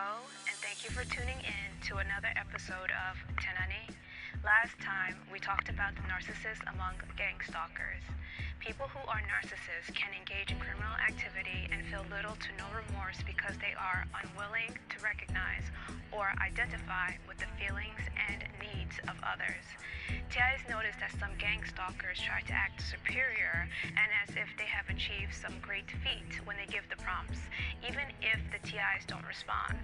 Hello, and thank you for tuning in to another episode of Tenani. Last time, we talked about the narcissists among gang stalkers. People who are narcissists can engage in criminal activity and feel little to no remorse because they are unwilling to recognize or identify with the feelings and needs of others. TI has noticed that some gang stalkers try to act superior and as if they have achieved some great feat when they give the prompts, even if the TIs don't respond.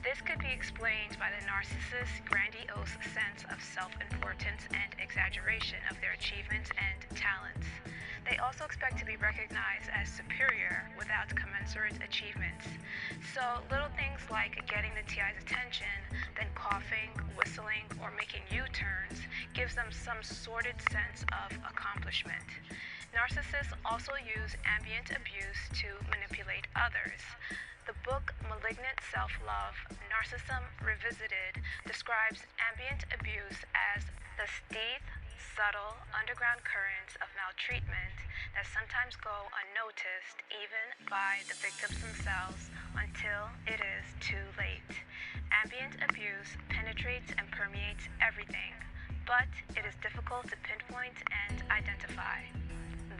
This could be explained by the narcissist's grandiose sense of self-importance and exaggeration of their achievements and talents. They also expect to be recognized as superior without commensurate achievements. So little things like getting the TI's attention, then coughing, whistling, or making U-turns gives them some sordid sense of accomplishment. Narcissists also use ambient abuse to manipulate others. The book Malignant Self-Love, Narcissism Revisited describes ambient abuse as the steep, subtle, underground currents of maltreatment that sometimes go unnoticed even by the victims themselves until it is too late. Ambient abuse penetrates and permeates everything, but it is difficult to pinpoint and identify.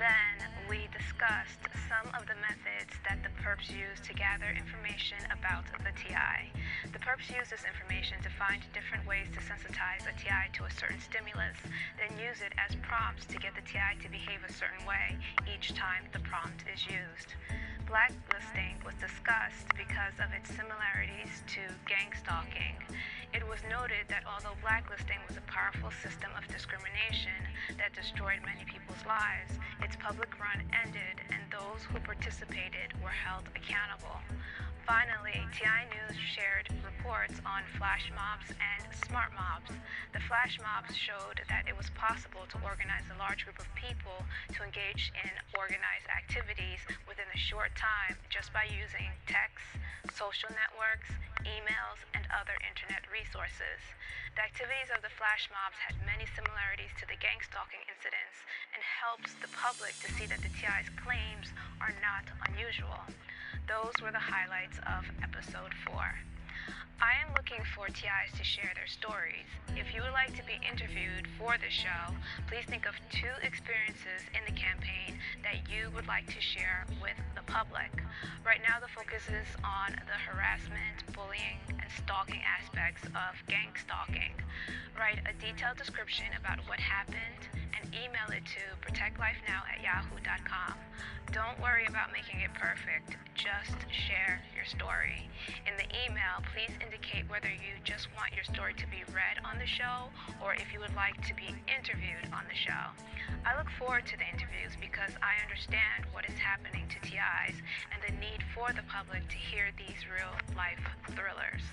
Then we discussed some of the methods that the perps use to gather information about the TI. The perps use this information to find different ways to sensitize a TI to a certain stimulus, then use it as prompts to get the TI to behave a certain way each time the prompt is used. Blacklisting was discussed because of its similarities to gang stalking. It was noted that although blacklisting was a powerful system of discrimination that destroyed many people's lives, its public run ended and those who participated were held accountable. Finally, TI News shared reports on flash mobs and smart mobs. The flash mobs showed that it was possible to organize a large group of people to engage in organized activities within a short time just by using texts, social networks, emails, and other internet resources. The activities of the flash mobs had many similarities to the gang stalking incidents and helps the public to see that the TI's claims are not unusual. Those were the highlights of episode 4. I am looking for TIs to share their stories. If you would like to be interviewed for the show, please think of 2 experiences in the campaign that you would like to share with the public. Right now the focus is on the harassment, bullying, and stalking aspects of gang stalking. Write a detailed description about what happened and email it to protectlifenow@yahoo.com. Don't worry about making it perfect, just share your story. In the email, please indicate whether you just want your story to be read on the show or if you would like to be interviewed on the show. I look forward to the interviews because I understand what is happening to TIs and the need for the public to hear these real-life thrillers.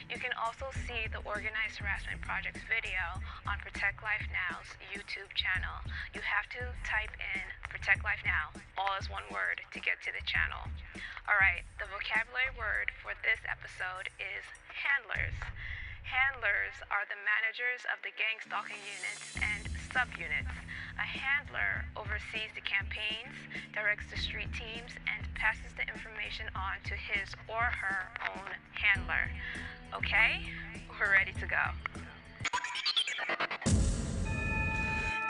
You can also see the Organized Harassment Project's video on Protect Life Now's YouTube channel. You have to type in Protect Life Now, all as one word, to get to the channel. Alright, the vocabulary word for this episode is handlers. Handlers are the managers of the gang stalking units and subunits. A handler oversees the campaigns, directs the street teams, and passes the information on to his or her own handler. Okay, we're ready to go.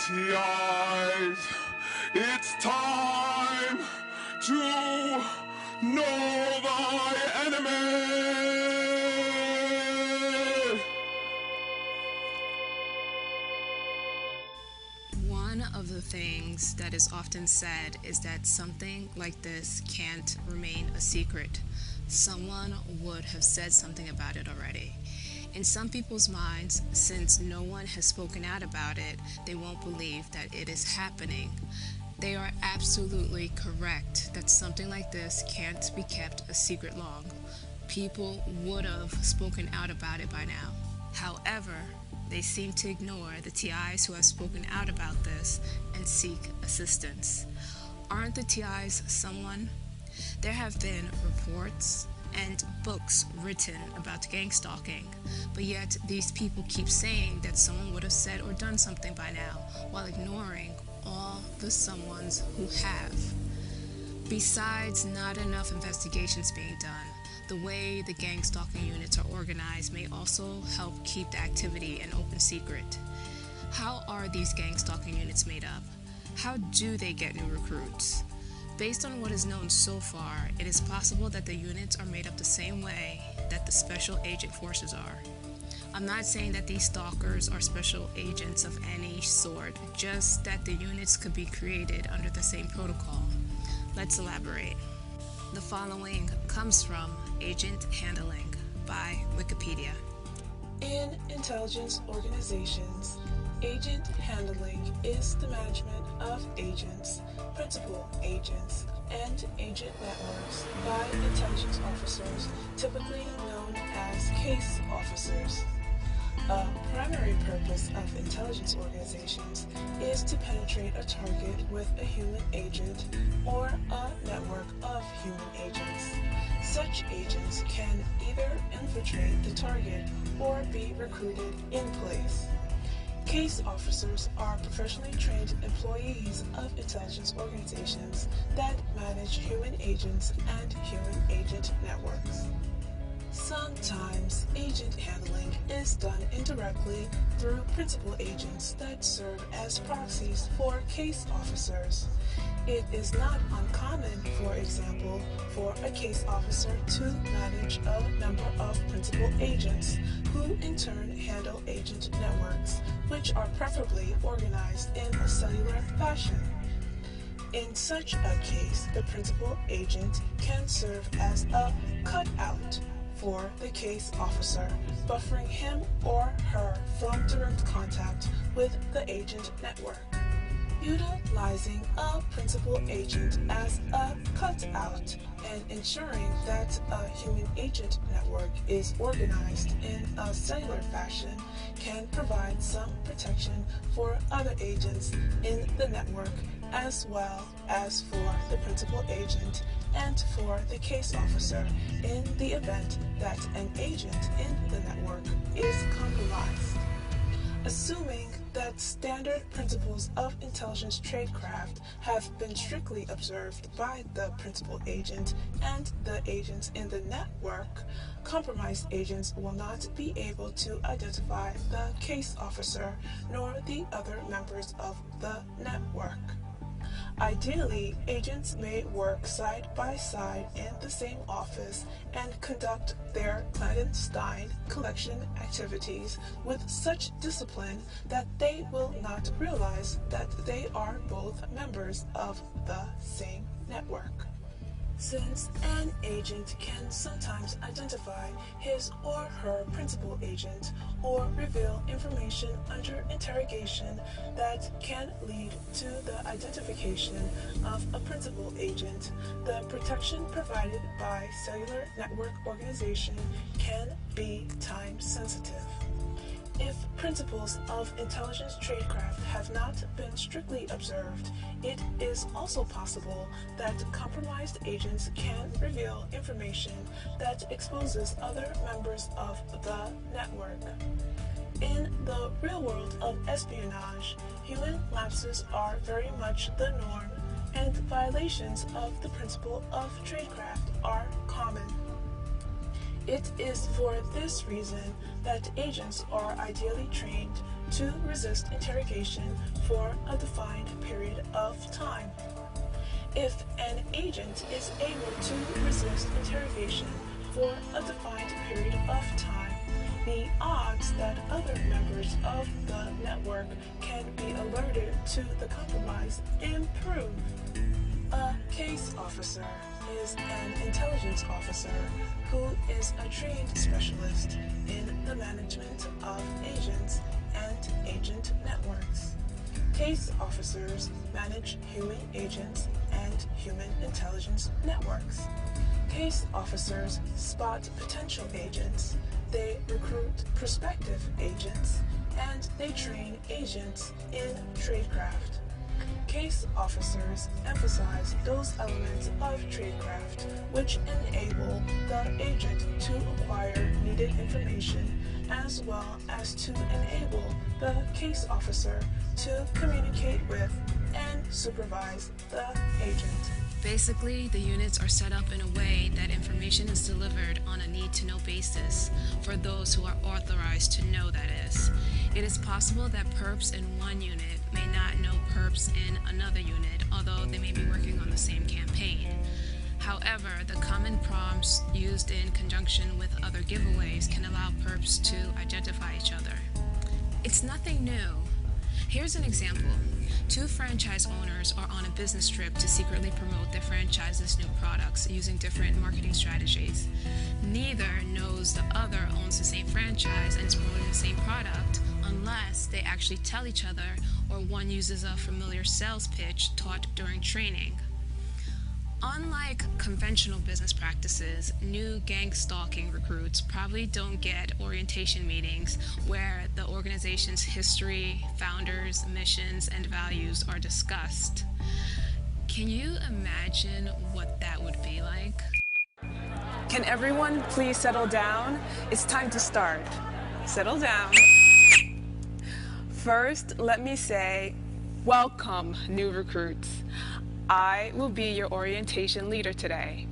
TIs, it's time to know thy enemy. One of the things that is often said is that something like this can't remain a secret. Someone would have said something about it already. In some people's minds, since no one has spoken out about it, they won't believe that it is happening. They are absolutely correct that something like this can't be kept a secret long. People would have spoken out about it by now. However, they seem to ignore the TIs who have spoken out about this and seek assistance. Aren't the TIs someone? There have been reports and books written about gang stalking, but yet these people keep saying that someone would have said or done something by now, while ignoring all the someones who have. Besides not enough investigations being done, The way the gang stalking units are organized may also help keep the activity an open secret. How are these gang stalking units made up? How do they get new recruits? Based on what is known so far, it is possible that the units are made up the same way that the special agent forces are. I'm not saying that these stalkers are special agents of any sort, just that the units could be created under the same protocol. Let's elaborate. The following comes from Agent Handling by Wikipedia. In intelligence organizations, agent handling is the management of agents, principal agents, and agent networks by intelligence officers, typically known as case officers. A primary purpose of intelligence organizations is to penetrate a target with a human agent or a network of human agents. Such agents can either infiltrate the target or be recruited in place. Case officers are professionally trained employees of intelligence organizations that manage human agents and human agent networks. Sometimes agent handling is done indirectly through principal agents that serve as proxies for case officers. It is not uncommon, for example, for a case officer to manage a number of principal agents, who in turn handle agent networks, which are preferably organized in a cellular fashion. In such a case, the principal agent can serve as a cutout for the case officer, buffering him or her from direct contact with the agent network. Utilizing a principal agent as a cutout and ensuring that a human agent network is organized in a cellular fashion can provide some protection for other agents in the network, as well as for the principal agent and for the case officer in the event that an agent in the network is compromised. Assuming that standard principles of intelligence tradecraft have been strictly observed by the principal agent and the agents in the network, compromised agents will not be able to identify the case officer nor the other members of the network. Ideally, agents may work side by side in the same office and conduct their clandestine collection activities with such discipline that they will not realize that they are both members of the same network. Since an agent can sometimes identify his or her principal agent or reveal information under interrogation that can lead to the identification of a principal agent, the protection provided by cellular network organization can be time sensitive. If principles of intelligence tradecraft have not been strictly observed, it is also possible that compromised agents can reveal information that exposes other members of the network. In the real world of espionage, human lapses are very much the norm, and violations of the principle of tradecraft are common. It is for this reason that agents are ideally trained to resist interrogation for a defined period of time. If an agent is able to resist interrogation for a defined period of time, the odds that other members of the network can be alerted to the compromise improve. A case officer is an intelligence officer who is a trained specialist in the management of agents and agent networks. Case officers manage human agents and human intelligence networks. Case officers spot potential agents, they recruit prospective agents, and they train agents in tradecraft. Case officers emphasize those elements of tradecraft which enable the agent to acquire needed information, as well as to enable the case officer to communicate with and supervise the agent. Basically, the units are set up in a way that information is delivered on a need-to-know basis for those who are authorized to know, that is. It is possible that perps in one unit may not know perps in another unit, although they may be working on the same campaign. However, the common prompts used in conjunction with other giveaways can allow perps to identify each other. It's nothing new. Here's an example. Two franchise owners are on a business trip to secretly promote their franchise's new products using different marketing strategies. Neither knows the other owns the same franchise and is promoting the same product unless they actually tell each other or one uses a familiar sales pitch taught during training. Unlike conventional business practices, new gang stalking recruits probably don't get orientation meetings where the organization's history, founders, missions, and values are discussed. Can you imagine what that would be like? Can everyone please settle down? It's time to start. Settle down. First, let me say, welcome, new recruits. I will be your orientation leader today.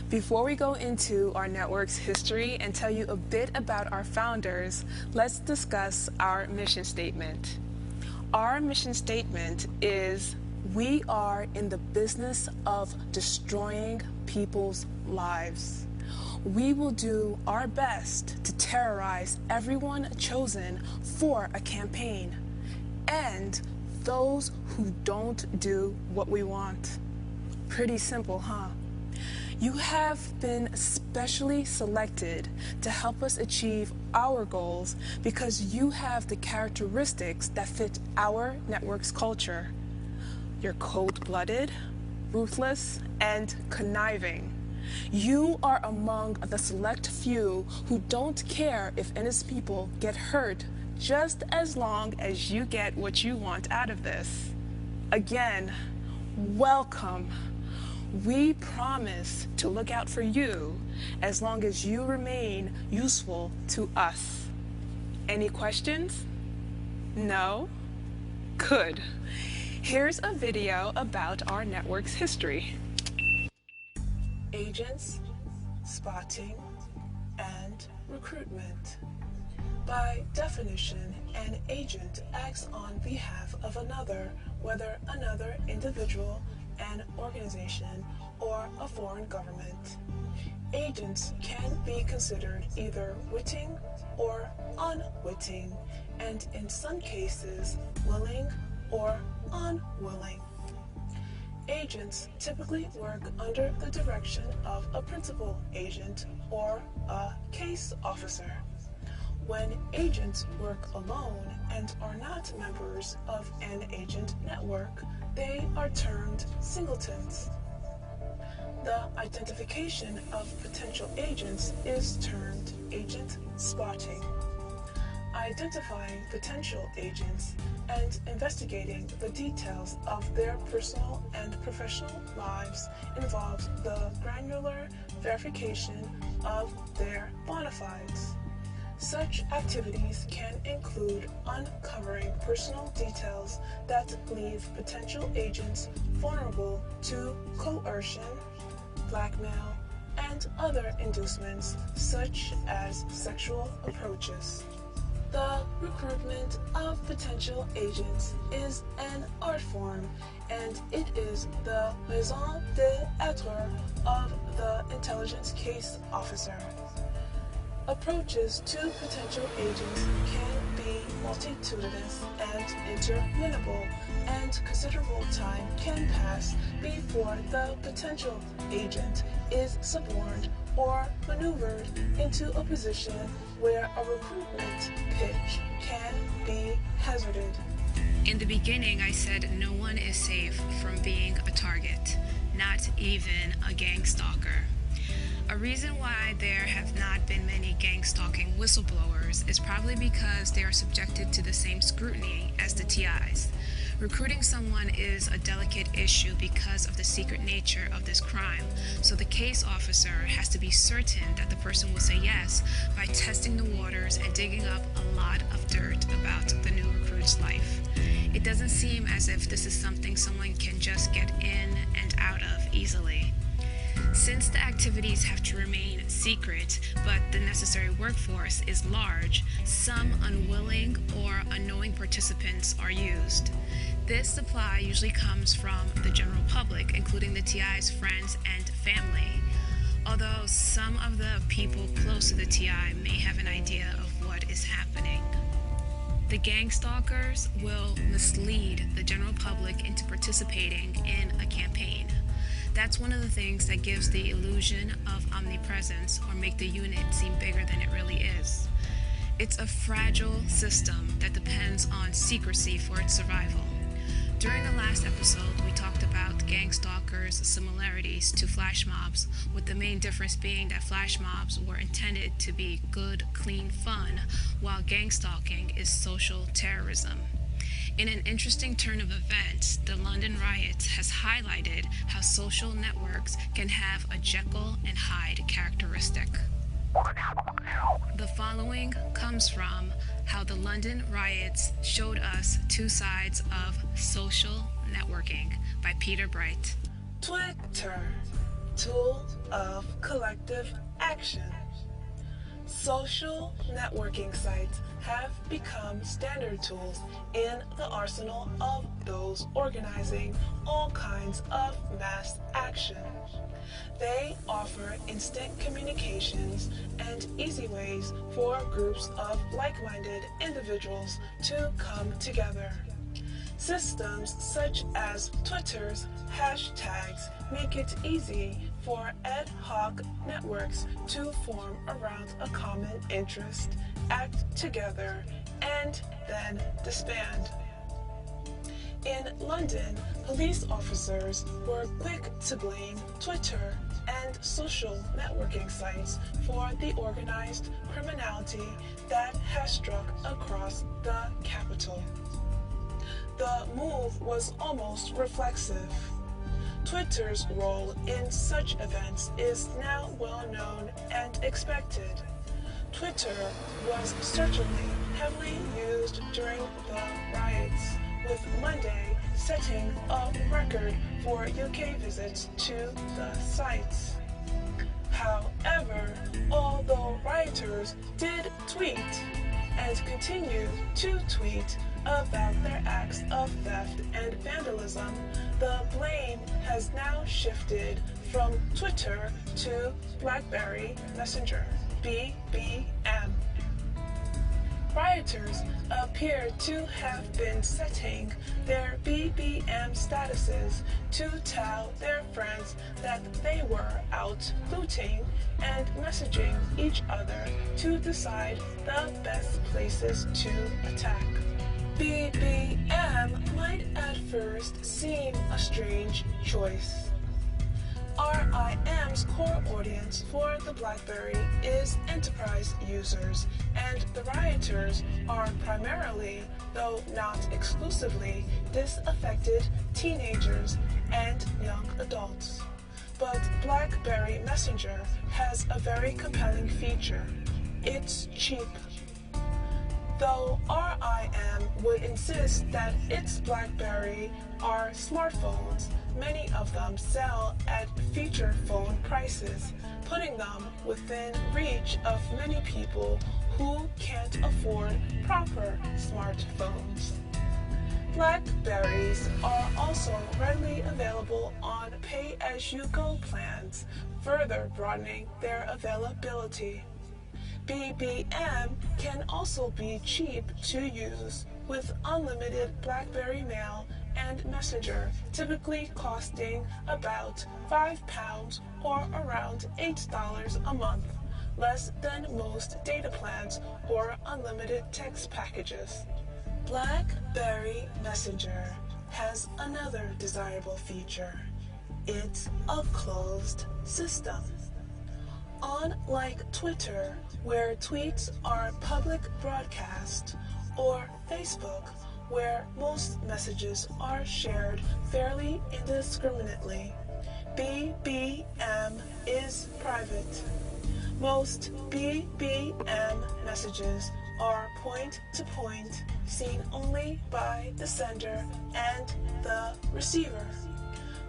Before we go into our network's history and tell you a bit about our founders, let's discuss our mission statement. Our mission statement is, we are in the business of destroying people's lives. We will do our best to terrorize everyone chosen for a campaign and those who don't do what we want. Pretty simple, huh? You have been specially selected to help us achieve our goals because you have the characteristics that fit our network's culture. You're cold-blooded, ruthless, and conniving. You are among the select few who don't care if innocent people get hurt, just as long as you get what you want out of this. Again, welcome. We promise to look out for you as long as you remain useful to us. Any questions? No? Good. Here's a video about our network's history. Agents, spotting, and recruitment. By definition, an agent acts on behalf of another, whether another individual, an organization, or a foreign government. Agents can be considered either witting or unwitting, and in some cases, willing or unwilling. Agents typically work under the direction of a principal agent or a case officer. When agents work alone and are not members of an agent network, they are termed singletons. The identification of potential agents is termed agent spotting. Identifying potential agents and investigating the details of their personal and professional lives involves the granular verification of their bona fides. Such activities can include uncovering personal details that leave potential agents vulnerable to coercion, blackmail, and other inducements such as sexual approaches. The recruitment of potential agents is an art form, and it is the raison d'être of the intelligence case officer. Approaches to potential agents can be multitudinous and interminable, and considerable time can pass before the potential agent is suborned or maneuvered into a position where a recruitment pitch can be hazarded. In the beginning, I said no one is safe from being a target, not even a gang stalker. A reason why there have not been many gang stalking whistleblowers is probably because they are subjected to the same scrutiny as the TIs. Recruiting someone is a delicate issue because of the secret nature of this crime, so the case officer has to be certain that the person will say yes by testing the waters and digging up a lot of dirt about the new recruit's life. It doesn't seem as if this is something someone can just get in and out of easily. Since the activities have to remain secret, but the necessary workforce is large, some unwilling or unknowing participants are used. This supply usually comes from the general public, including the TI's friends and family, although some of the people close to the TI may have an idea of what is happening. The gang stalkers will mislead the general public into participating in a campaign. That's one of the things that gives the illusion of omnipresence or make the unit seem bigger than it really is. It's a fragile system that depends on secrecy for its survival. During the last episode, we talked about gang stalkers' similarities to flash mobs, with the main difference being that flash mobs were intended to be good, clean fun, while gang stalking is social terrorism. In an interesting turn of events, the London riots has highlighted how social networks can have a Jekyll and Hyde characteristic. The following comes from How the London Riots Showed Us Two Sides of Social Networking by Peter Bright. Twitter, tool of collective action. Social networking sites have become standard tools in the arsenal of those organizing all kinds of mass action. They offer instant communications and easy ways for groups of like-minded individuals to come together. Systems such as Twitter's hashtags make it easy for ad hoc networks to form around a common interest, act together, and then disband. In London, police officers were quick to blame Twitter and social networking sites for the organized criminality that has struck across the capital. The move was almost reflexive. Twitter's role in such events is now well known and expected. Twitter was certainly heavily used during the riots, with Monday setting a record for UK visits to the sites. However, although rioters did tweet and continue to tweet about their acts of theft and vandalism, the blame has now shifted from Twitter to BlackBerry Messenger, BBM. Rioters appear to have been setting their BBM statuses to tell their friends that they were out looting and messaging each other to decide the best places to attack. BBM might at first seem a strange choice. RIM's core audience for the BlackBerry is enterprise users, and the rioters are primarily, though not exclusively, disaffected teenagers and young adults. But BlackBerry Messenger has a very compelling feature. It's cheap. Though RIM would insist that its BlackBerry are smartphones, many of them sell at feature phone prices, putting them within reach of many people who can't afford proper smartphones. BlackBerries are also readily available on pay-as-you-go plans, further broadening their availability. BBM can also be cheap to use, with unlimited BlackBerry Mail and Messenger typically costing about £5 or around $8 a month, less than most data plans or unlimited text packages. BlackBerry Messenger has another desirable feature. It's a closed system. Unlike Twitter, where tweets are public broadcast, or Facebook, where most messages are shared fairly indiscriminately. BBM is private. Most BBM messages are point-to-point, seen only by the sender and the receiver.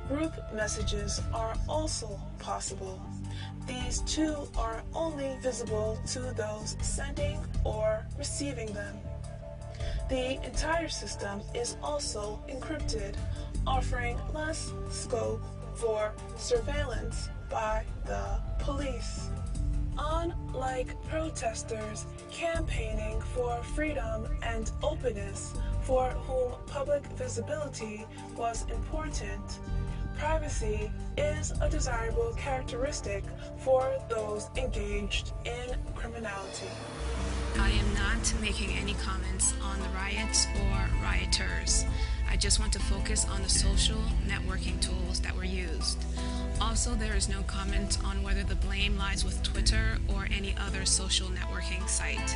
Group messages are also possible. These two are only visible to those sending or receiving them. The entire system is also encrypted, offering less scope for surveillance by the police. Unlike protesters campaigning for freedom and openness, for whom public visibility was important, privacy is a desirable characteristic for those engaged in criminality. I am not making any comments on the riots or rioters. I just want to focus on the social networking tools that were used. Also, there is no comment on whether the blame lies with Twitter or any other social networking site.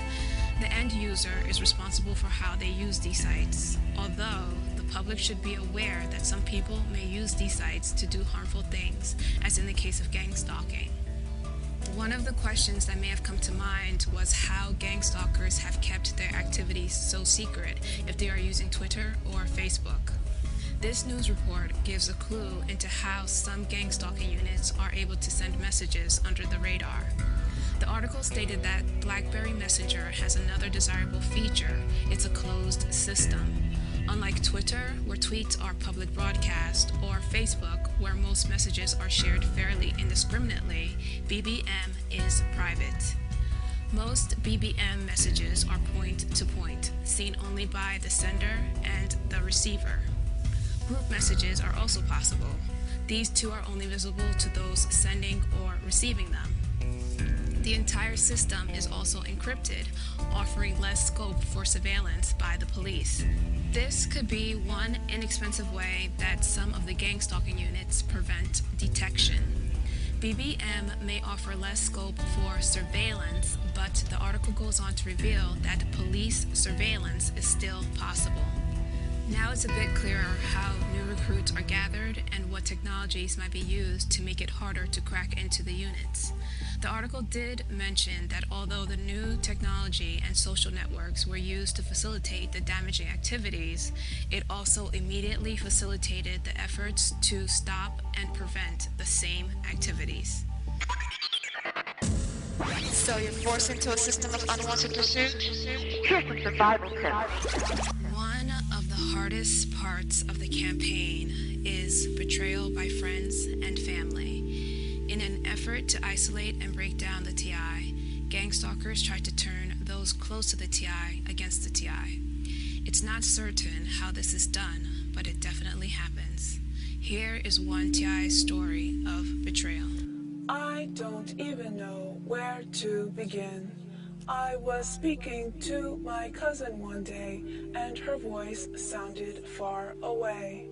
The end user is responsible for how they use these sites, although the public should be aware that some people may use these sites to do harmful things, as in the case of gang stalking. One of the questions that may have come to mind was how gang stalkers have kept their activities so secret if they are using Twitter or Facebook. This news report gives a clue into how some gang stalking units are able to send messages under the radar. The article stated that BlackBerry Messenger has another desirable feature. It's a closed system. Unlike Twitter, where tweets are public broadcast, or Facebook, where most messages are shared fairly indiscriminately, BBM is private. Most BBM messages are point-to-point, seen only by the sender and the receiver. Group messages are also possible. These two are only visible to those sending or receiving them. The entire system is also encrypted, offering less scope for surveillance by the police. This could be one inexpensive way that some of the gang stalking units prevent detection. BBM may offer less scope for surveillance, but the article goes on to reveal that police surveillance is still possible. Now it's a bit clearer how new recruits are gathered and what technologies might be used to make it harder to crack into the units. The article did mention that although the new technology and social networks were used to facilitate the damaging activities, it also immediately facilitated the efforts to stop and prevent the same activities. So you're forced into a system of unwanted pursuit? Here's the survival tip. One of the hardest parts of the campaign is betrayal by friends and family. In an effort to isolate and break down the TI, gang stalkers try to turn those close to the TI against the TI. It's not certain how this is done, but it definitely happens. Here is one TI story of betrayal. I don't even know where to begin. I was speaking to my cousin one day, and her voice sounded far away.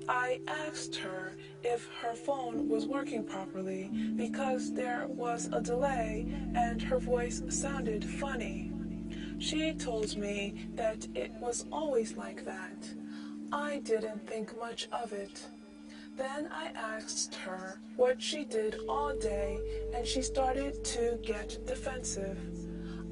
I asked her if her phone was working properly because there was a delay and her voice sounded funny. She told me that it was always like that. I didn't think much of it. Then I asked her what she did all day, and she started to get defensive.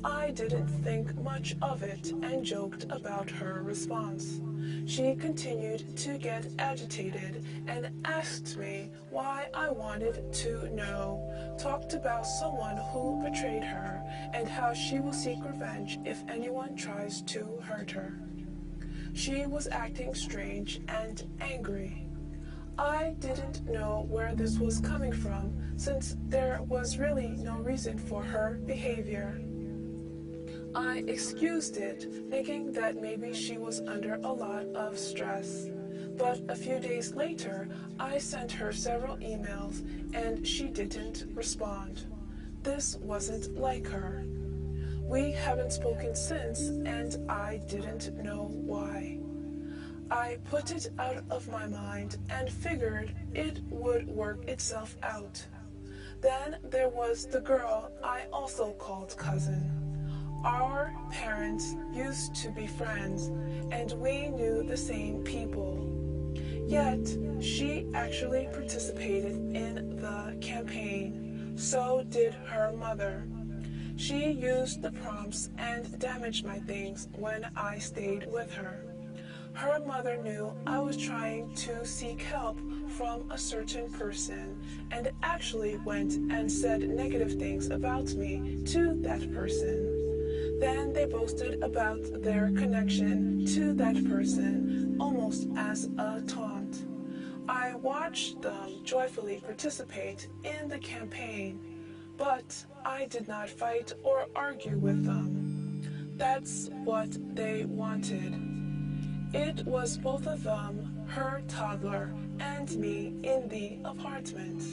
I didn't think much of it and joked about her response. She continued to get agitated and asked me why I wanted to know, talked about someone who betrayed her and how she will seek revenge if anyone tries to hurt her. She was acting strange and angry. I didn't know where this was coming from, since there was really no reason for her behavior. I excused it, thinking that maybe she was under a lot of stress. But a few days later, I sent her several emails, and she didn't respond. This wasn't like her. We haven't spoken since, and I didn't know why. I put it out of my mind and figured it would work itself out. Then there was the girl I also called cousin. Our parents used to be friends, and we knew the same people. Yet, she actually participated in the campaign. So did her mother. She used the prompts and damaged my things when I stayed with her. Her mother knew I was trying to seek help from a certain person and actually went and said negative things about me to that person. Then they boasted about their connection to that person almost as a taunt. I watched them joyfully participate in the campaign, but I did not fight or argue with them. That's what they wanted. It was both of them, her toddler, and me in the apartment.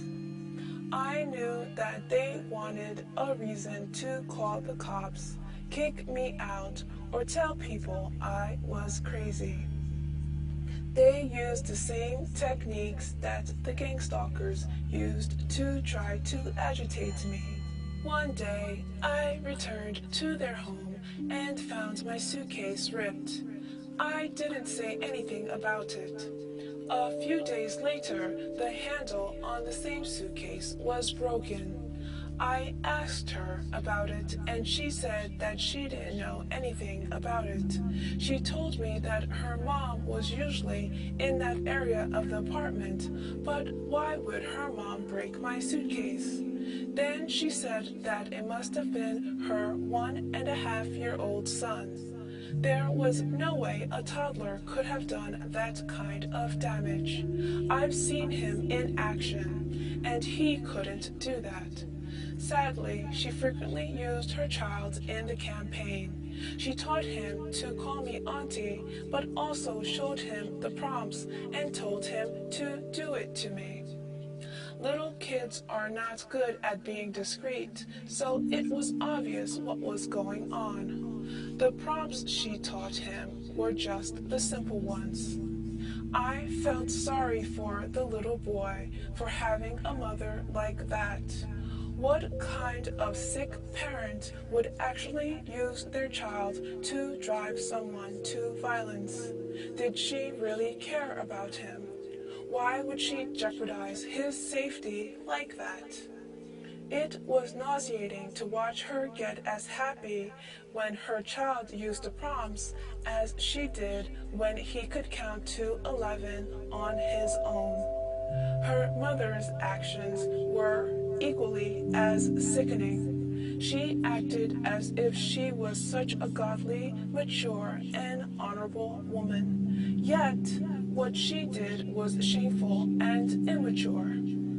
I knew that they wanted a reason to call the cops, kick me out, or tell people I was crazy. They used the same techniques that the gang stalkers used to try to agitate me. One day, I returned to their home and found my suitcase ripped. I didn't say anything about it. A few days later, the handle on the same suitcase was broken. I asked her about it, and she said that she didn't know anything about it. She told me that her mom was usually in that area of the apartment, but why would her mom break my suitcase? Then she said that it must have been her 1.5-year-old son. There was no way a toddler could have done that kind of damage. I've seen him in action, and he couldn't do that. Sadly, she frequently used her child in the campaign. She taught him to call me auntie, but also showed him the prompts and told him to do it to me. Little kids are not good at being discreet, so it was obvious what was going on. The prompts she taught him were just the simple ones. I felt sorry for the little boy for having a mother like that. What kind of sick parent would actually use their child to drive someone to violence? Did she really care about him? Why would she jeopardize his safety like that? It was nauseating to watch her get as happy when her child used the prompts as she did when he could count to 11 on his own. Her mother's actions were equally as sickening. She acted as if she was such a godly, mature, and honorable woman. Yet, what she did was shameful and immature.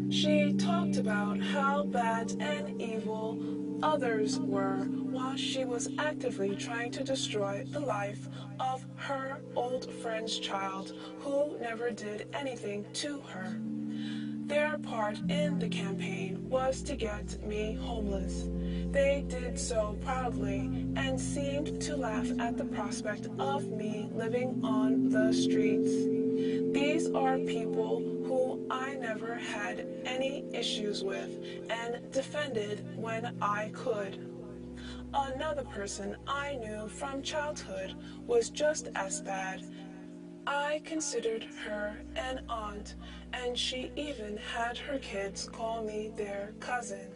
She talked about how bad and evil others were while she was actively trying to destroy the life of her old friend's child who never did anything to her. Their part in the campaign was to get me homeless. They did so proudly and seemed to laugh at the prospect of me living on the streets. These are people who I never had any issues with and defended when I could. Another person I knew from childhood was just as bad. I considered her an aunt, and she even had her kids call me their cousin.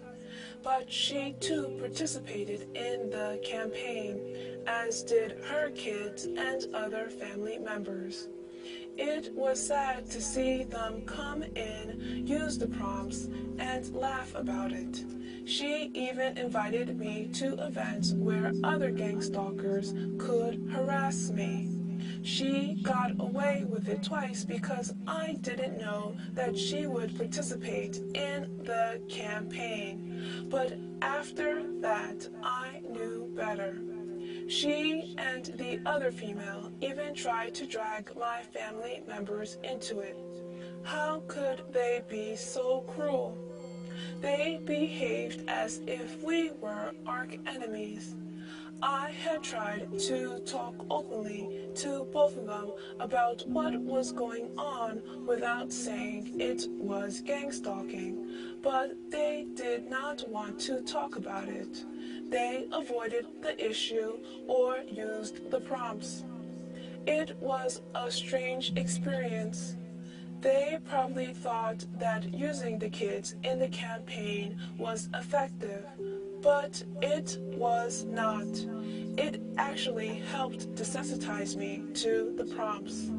But she too participated in the campaign, as did her kids and other family members. It was sad to see them come in, use the prompts, and laugh about it. She even invited me to events where other gang stalkers could harass me. She got away with it twice because I didn't know that she would participate in the campaign. But after that, I knew better. She and the other female even tried to drag my family members into it. How could they be so cruel? They behaved as if we were arch enemies. I had tried to talk openly to both of them about what was going on without saying it was gang stalking, but they did not want to talk about it. They avoided the issue or used the prompts. It was a strange experience. They probably thought that using the kids in the campaign was effective, but it was not. It actually helped desensitize me to the prompts.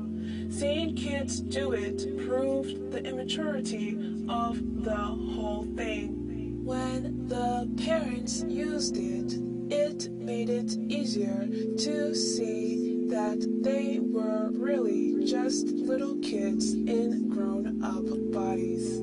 Seeing kids do it proved the immaturity of the whole thing. When the parents used it, it made it easier to see that they were really just little kids in grown-up bodies.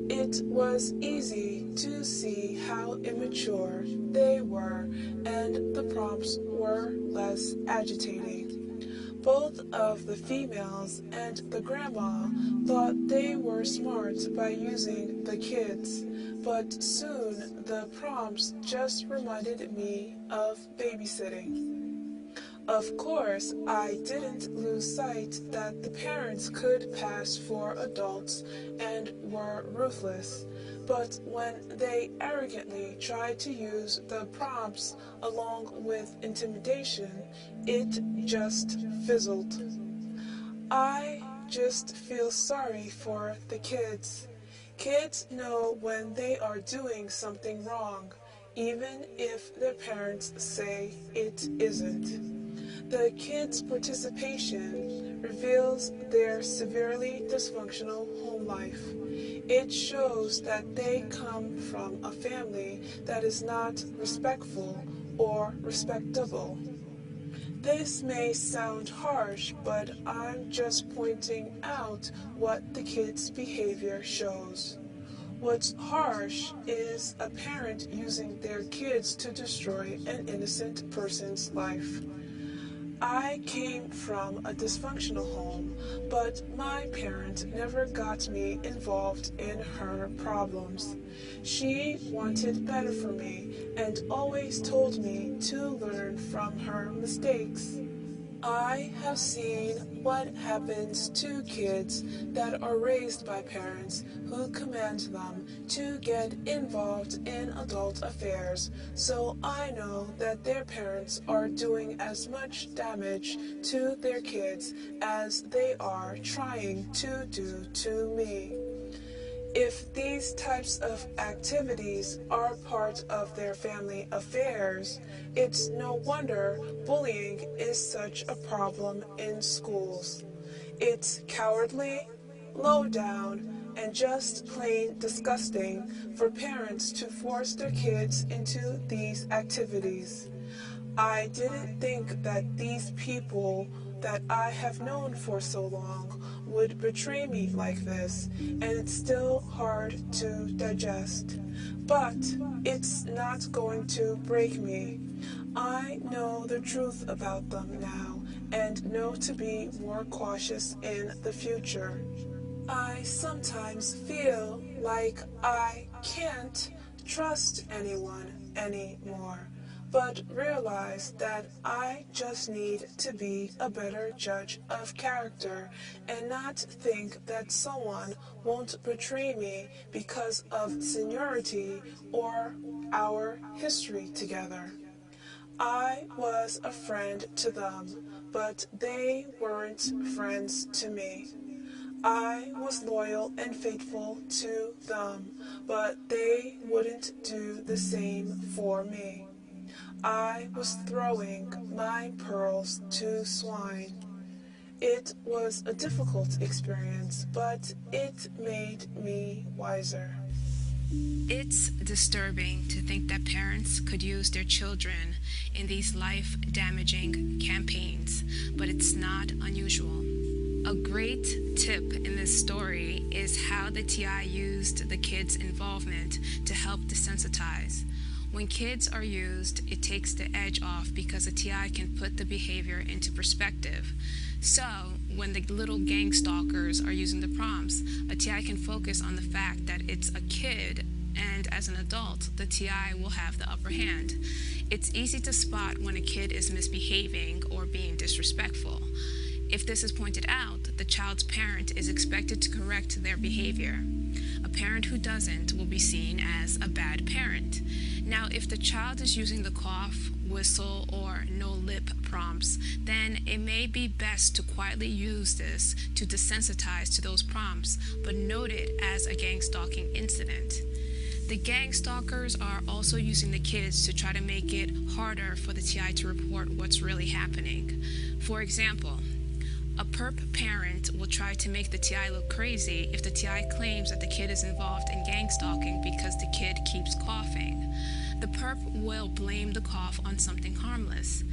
It was easy to see how immature they were, and the prompts were less agitating. Both of the females and the grandma thought they were smart by using the kids, but soon the prompts just reminded me of babysitting. Of course, I didn't lose sight that the parents could pass for adults and were ruthless, but when they arrogantly tried to use the prompts along with intimidation, it just fizzled. I just feel sorry for the kids. Kids know when they are doing something wrong, even if their parents say it isn't. The kids' participation reveals their severely dysfunctional home life. It shows that they come from a family that is not respectful or respectable. This may sound harsh, but I'm just pointing out what the kids' behavior shows. What's harsh is a parent using their kids to destroy an innocent person's life. I came from a dysfunctional home, but my parent never got me involved in her problems. She wanted better for me and always told me to learn from her mistakes. I have seen what happens to kids that are raised by parents who command them to get involved in adult affairs, so I know that their parents are doing as much damage to their kids as they are trying to do to me. If these types of activities are part of their family affairs, it's no wonder bullying is such a problem in schools. It's cowardly, low down, and just plain disgusting for parents to force their kids into these activities. I didn't think that these people that I have known for so long would betray me like this, and it's still hard to digest. But it's not going to break me. I know the truth about them now, and know to be more cautious in the future. I sometimes feel like I can't trust anyone anymore, but realize that I just need to be a better judge of character and not think that someone won't betray me because of seniority or our history together. I was a friend to them, but they weren't friends to me. I was loyal and faithful to them, but they wouldn't do the same for me. I was throwing my pearls to swine. It was a difficult experience, but it made me wiser. It's disturbing to think that parents could use their children in these life-damaging campaigns, but it's not unusual. A great tip in this story is how the TI used the kids' involvement to help desensitize. When kids are used, it takes the edge off because a TI can put the behavior into perspective. So, when the little gang stalkers are using the prompts, a TI can focus on the fact that it's a kid and as an adult, the TI will have the upper hand. It's easy to spot when a kid is misbehaving or being disrespectful. If this is pointed out, the child's parent is expected to correct their behavior. A parent who doesn't will be seen as a bad parent. Now, if the child is using the cough, whistle, or no lip prompts, then it may be best to quietly use this to desensitize to those prompts, but note it as a gang stalking incident. The gang stalkers are also using the kids to try to make it harder for the TI to report what's really happening. For example, a perp parent will try to make the TI look crazy if the TI claims that the kid is involved in gang stalking because the kid keeps coughing. The perp will blame the cough on something harmless.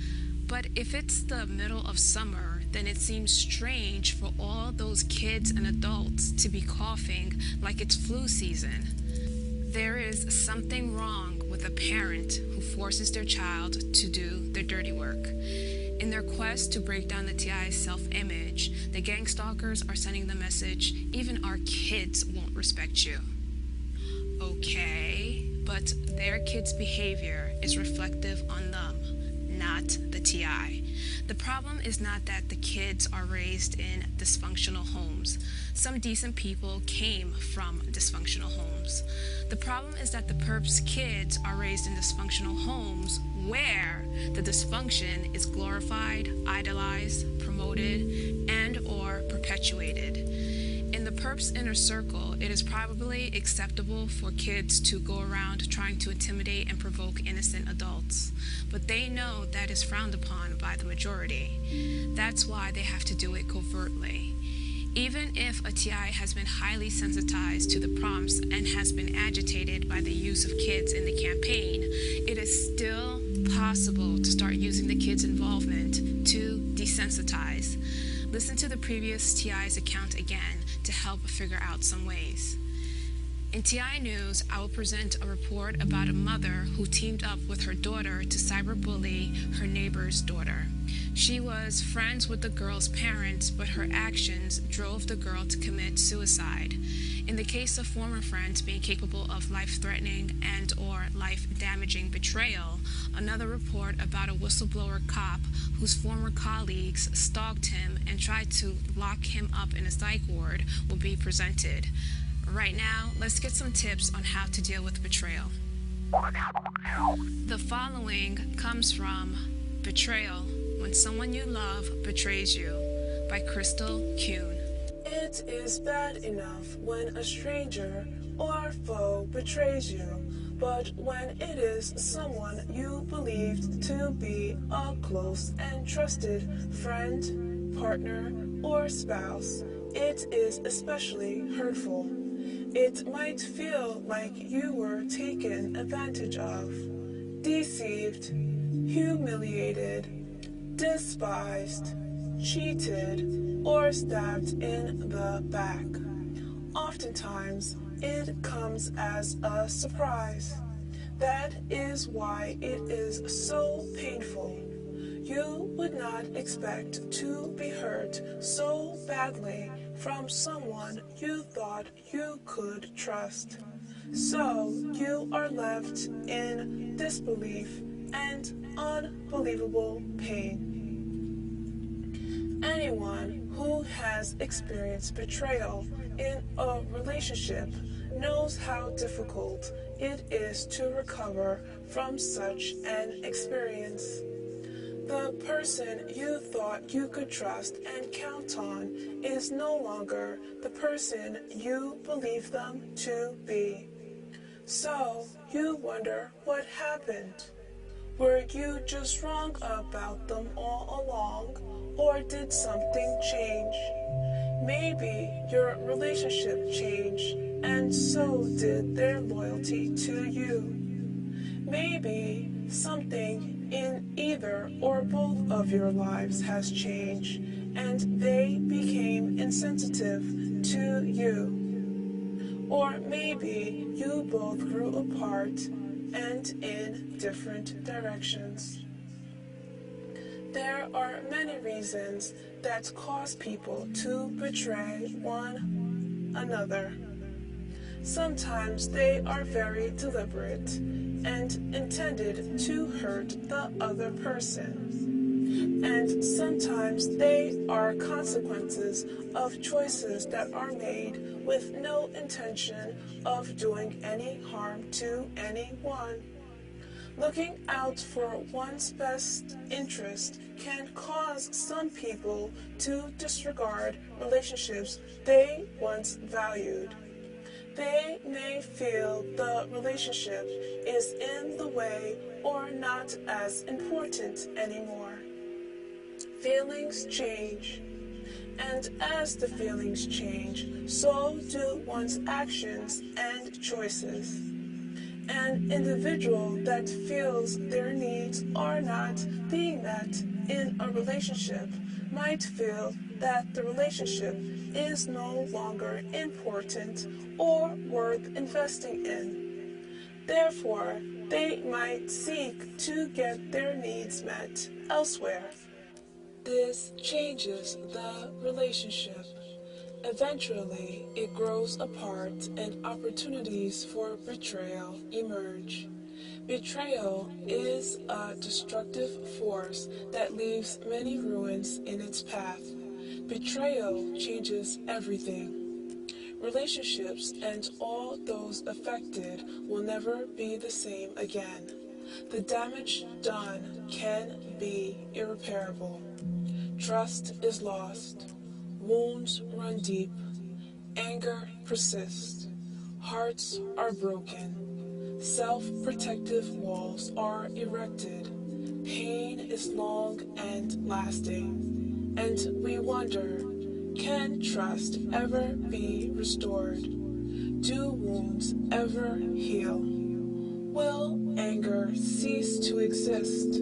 But if it's the middle of summer, then it seems strange for all those kids and adults to be coughing like it's flu season. There is something wrong with a parent who forces their child to do their dirty work. In their quest to break down the TI's self-image, the gang stalkers are sending the message, even our kids won't respect you. Okay, but their kids' behavior is reflective on them, not the TI. The problem is not that the kids are raised in dysfunctional homes. Some decent people came from dysfunctional homes. The problem is that the perp's kids are raised in dysfunctional homes where the dysfunction is glorified, idolized, promoted, and or perpetuated. In the perp's inner circle, it is probably acceptable for kids to go around trying to intimidate and provoke innocent adults, but they know that is frowned upon by the majority. That's why they have to do it covertly. Even if a TI has been highly sensitized to the prompts and has been agitated by the use of kids in the campaign, it is still possible to start using the kids' involvement to desensitize. Listen to the previous TI's account again to help figure out some ways. In TI News, I will present a report about a mother who teamed up with her daughter to cyberbully her neighbor's daughter. She was friends with the girl's parents, but her actions drove the girl to commit suicide. In the case of former friends being capable of life-threatening and or life-damaging betrayal, another report about a whistleblower cop whose former colleagues stalked him and tried to lock him up in a psych ward will be presented. Right now, let's get some tips on how to deal with betrayal. The following comes from Betrayal, When Someone You Love Betrays You by Crystal Kuhn. It is bad enough when a stranger or foe betrays you, but when it is someone you believed to be a close and trusted friend, partner, or spouse, it is especially hurtful. It might feel like you were taken advantage of, deceived, humiliated, despised, cheated, or stabbed in the back. Oftentimes, it comes as a surprise. That is why it is so painful. You would not expect to be hurt so badly from someone you thought you could trust. So you are left in disbelief and unbelievable pain. Anyone who has experienced betrayal in a relationship knows how difficult it is to recover from such an experience. The person you thought you could trust and count on is no longer the person you believed them to be. So you wonder what happened. Were you just wrong about them all along, or did something change? Maybe your relationship changed, and so did their loyalty to you. Maybe something in either or both of your lives has changed, and they became insensitive to you. Or maybe you both grew apart and in different directions. There are many reasons that cause people to betray one another. Sometimes they are very deliberate and intended to hurt the other person. And sometimes they are consequences of choices that are made with no intention of doing any harm to anyone. Looking out for one's best interest can cause some people to disregard relationships they once valued. They may feel the relationship is in the way or not as important anymore. Feelings change, and as the feelings change, so do one's actions and choices. An individual that feels their needs are not being met in a relationship might feel that the relationship is no longer important or worth investing in. Therefore, they might seek to get their needs met elsewhere. This changes the relationship. Eventually, it grows apart and opportunities for betrayal emerge. Betrayal is a destructive force that leaves many ruins in its path. Betrayal changes everything. Relationships and all those affected will never be the same again. The damage done can be irreparable. Trust is lost. Wounds run deep. Anger persists. Hearts are broken. Self-protective walls are erected. Pain is long and lasting. And we wonder, can trust ever be restored? Do wounds ever heal? Will anger cease to exist?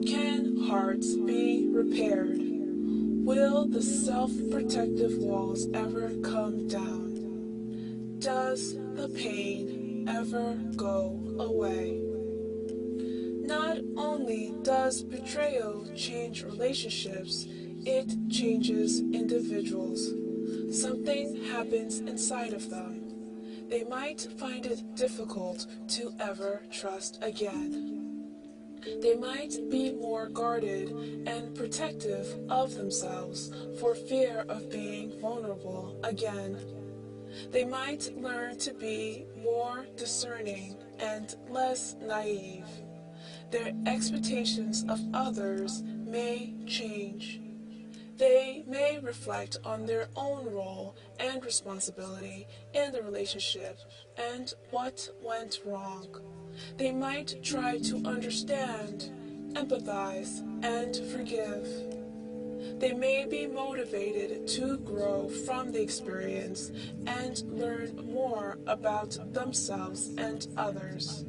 Can hearts be repaired? Will the self-protective walls ever come down? Does the pain ever go away? Not only does betrayal change relationships, it changes individuals. Something happens inside of them. They might find it difficult to ever trust again. They might be more guarded and protective of themselves for fear of being vulnerable again. They might learn to be more discerning and less naive. Their expectations of others may change. They may reflect on their own role and responsibility in the relationship and what went wrong. They might try to understand, empathize, and forgive. They may be motivated to grow from the experience and learn more about themselves and others.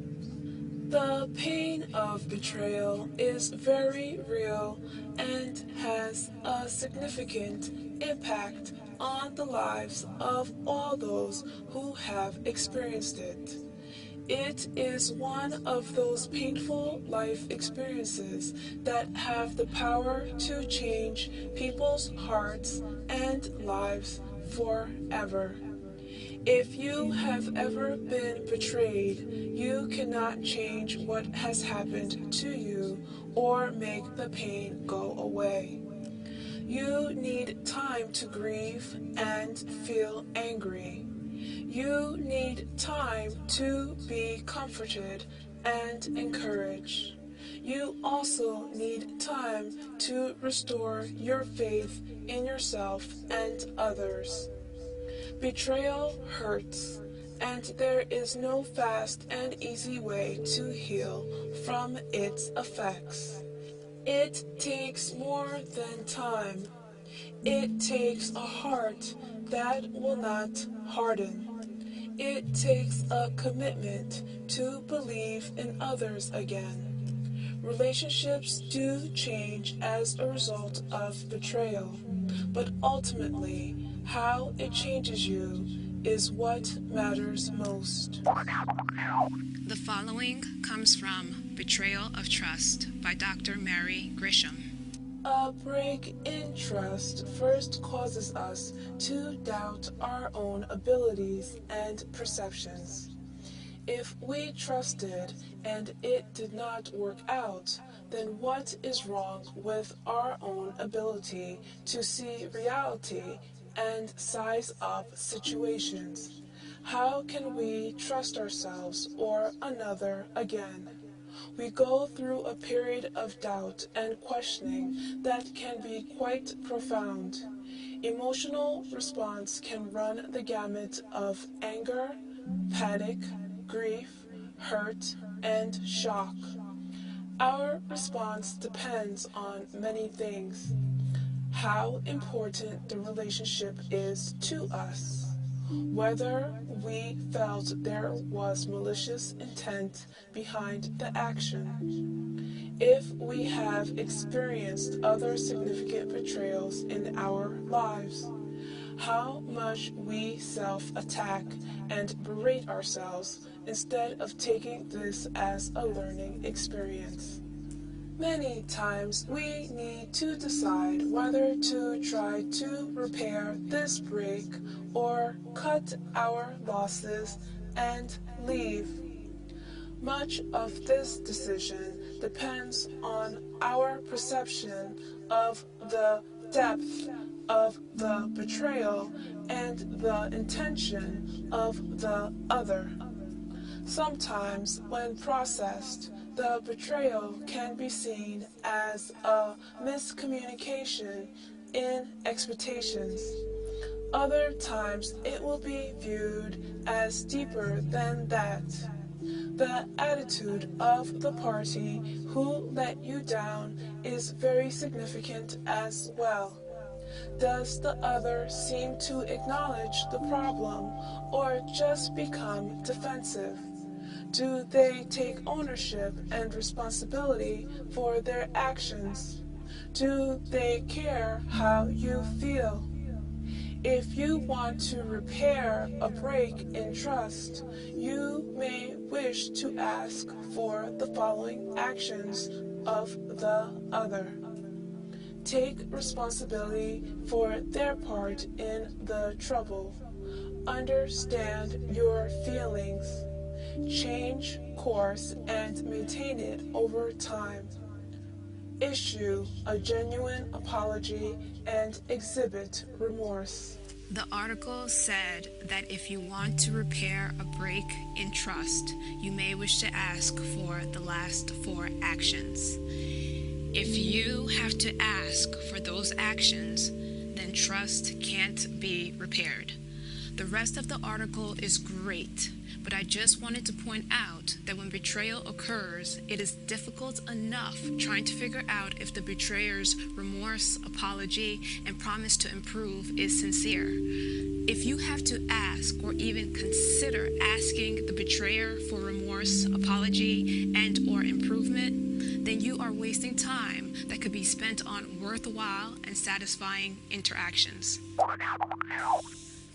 The pain of betrayal is very real and has a significant impact on the lives of all those who have experienced it. It is one of those painful life experiences that have the power to change people's hearts and lives forever. If you have ever been betrayed, you cannot change what has happened to you or make the pain go away. You need time to grieve and feel angry. You need time to be comforted and encouraged. You also need time to restore your faith in yourself and others. Betrayal hurts, and there is no fast and easy way to heal from its effects. It takes more than time. It takes a heart that will not harden. It takes a commitment to believe in others again. Relationships do change as a result of betrayal, but ultimately, how it changes you is what matters most. The following comes from Betrayal of Trust by Dr. Mary Grisham. A break in trust first causes us to doubt our own abilities and perceptions. If we trusted and it did not work out, then what is wrong with our own ability to see reality and size up situations? How can we trust ourselves or another again? We go through a period of doubt and questioning that can be quite profound. Emotional response can run the gamut of anger, panic, grief, hurt, and shock. Our response depends on many things. How important the relationship is to us. Whether we felt there was malicious intent behind the action. If we have experienced other significant betrayals in our lives. How much we self-attack and berate ourselves instead of taking this as a learning experience. Many times we need to decide whether to try to repair this break or cut our losses and leave. Much of this decision depends on our perception of the depth of the betrayal and the intention of the other. Sometimes, when processed, the betrayal can be seen as a miscommunication in expectations. Other times, it will be viewed as deeper than that. The attitude of the party who let you down is very significant as well. Does the other seem to acknowledge the problem or just become defensive? Do they take ownership and responsibility for their actions? Do they care how you feel? If you want to repair a break in trust, you may wish to ask for the following actions of the other. Take responsibility for their part in the trouble. Understand your feelings. Change course and maintain it over time. Issue a genuine apology and exhibit remorse. The article said that if you want to repair a break in trust, you may wish to ask for the last 4 actions. If you have to ask for those actions, then trust can't be repaired. The rest of the article is great, but I just wanted to point out that when betrayal occurs, it is difficult enough trying to figure out if the betrayer's remorse, apology, and promise to improve is sincere. If you have to ask or even consider asking the betrayer for remorse, apology, and or improvement, then you are wasting time that could be spent on worthwhile and satisfying interactions.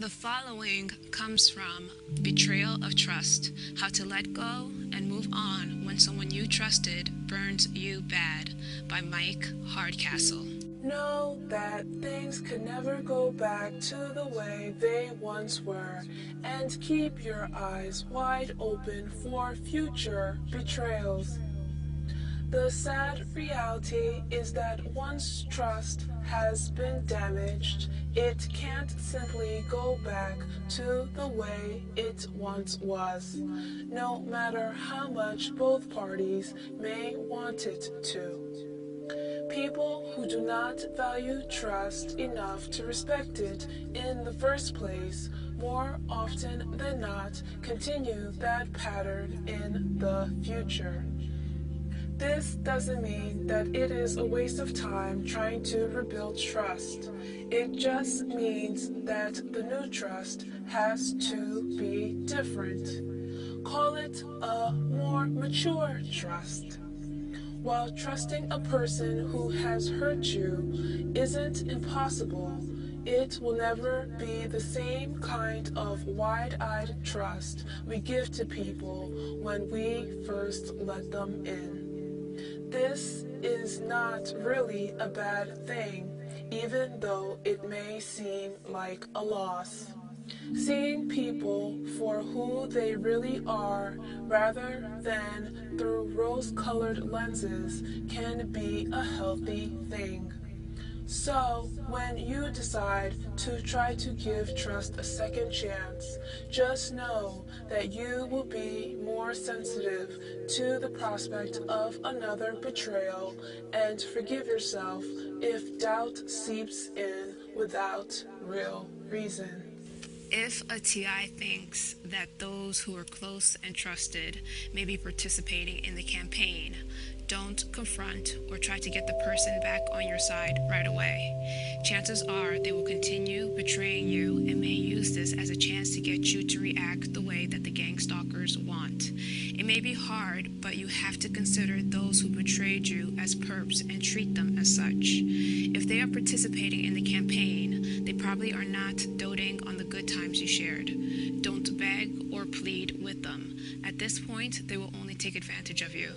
The following comes from Betrayal of Trust, How to Let Go and Move On When Someone You Trusted Burns You Bad by Mike Hardcastle. Know that things can never go back to the way they once were, and keep your eyes wide open for future betrayals. The sad reality is that once trust has been damaged, it can't simply go back to the way it once was, no matter how much both parties may want it to. People who do not value trust enough to respect it in the first place, more often than not, continue that pattern in the future. This doesn't mean that it is a waste of time trying to rebuild trust. It just means that the new trust has to be different. Call it a more mature trust. While trusting a person who has hurt you isn't impossible, it will never be the same kind of wide-eyed trust we give to people when we first let them in. This is is not really a bad thing, even though it may seem like a loss. Seeing people for who they really are rather than through rose-colored lenses can be a healthy thing. So, when you decide to try to give trust a second chance, just know that you will be more sensitive to the prospect of another betrayal and forgive yourself if doubt seeps in without real reason. If a TI thinks that those who are close and trusted may be participating in the campaign, don't confront or try to get the person back on your side right away. Chances are they will continue betraying you and may use this as a chance to get you to react the way that the gang stalkers want. It may be hard, but you have to consider those who betrayed you as perps and treat them as such. If they are participating in the campaign, they probably are not doting on the good times you shared. Don't beg or plead with them. At this point, they will only take advantage of you.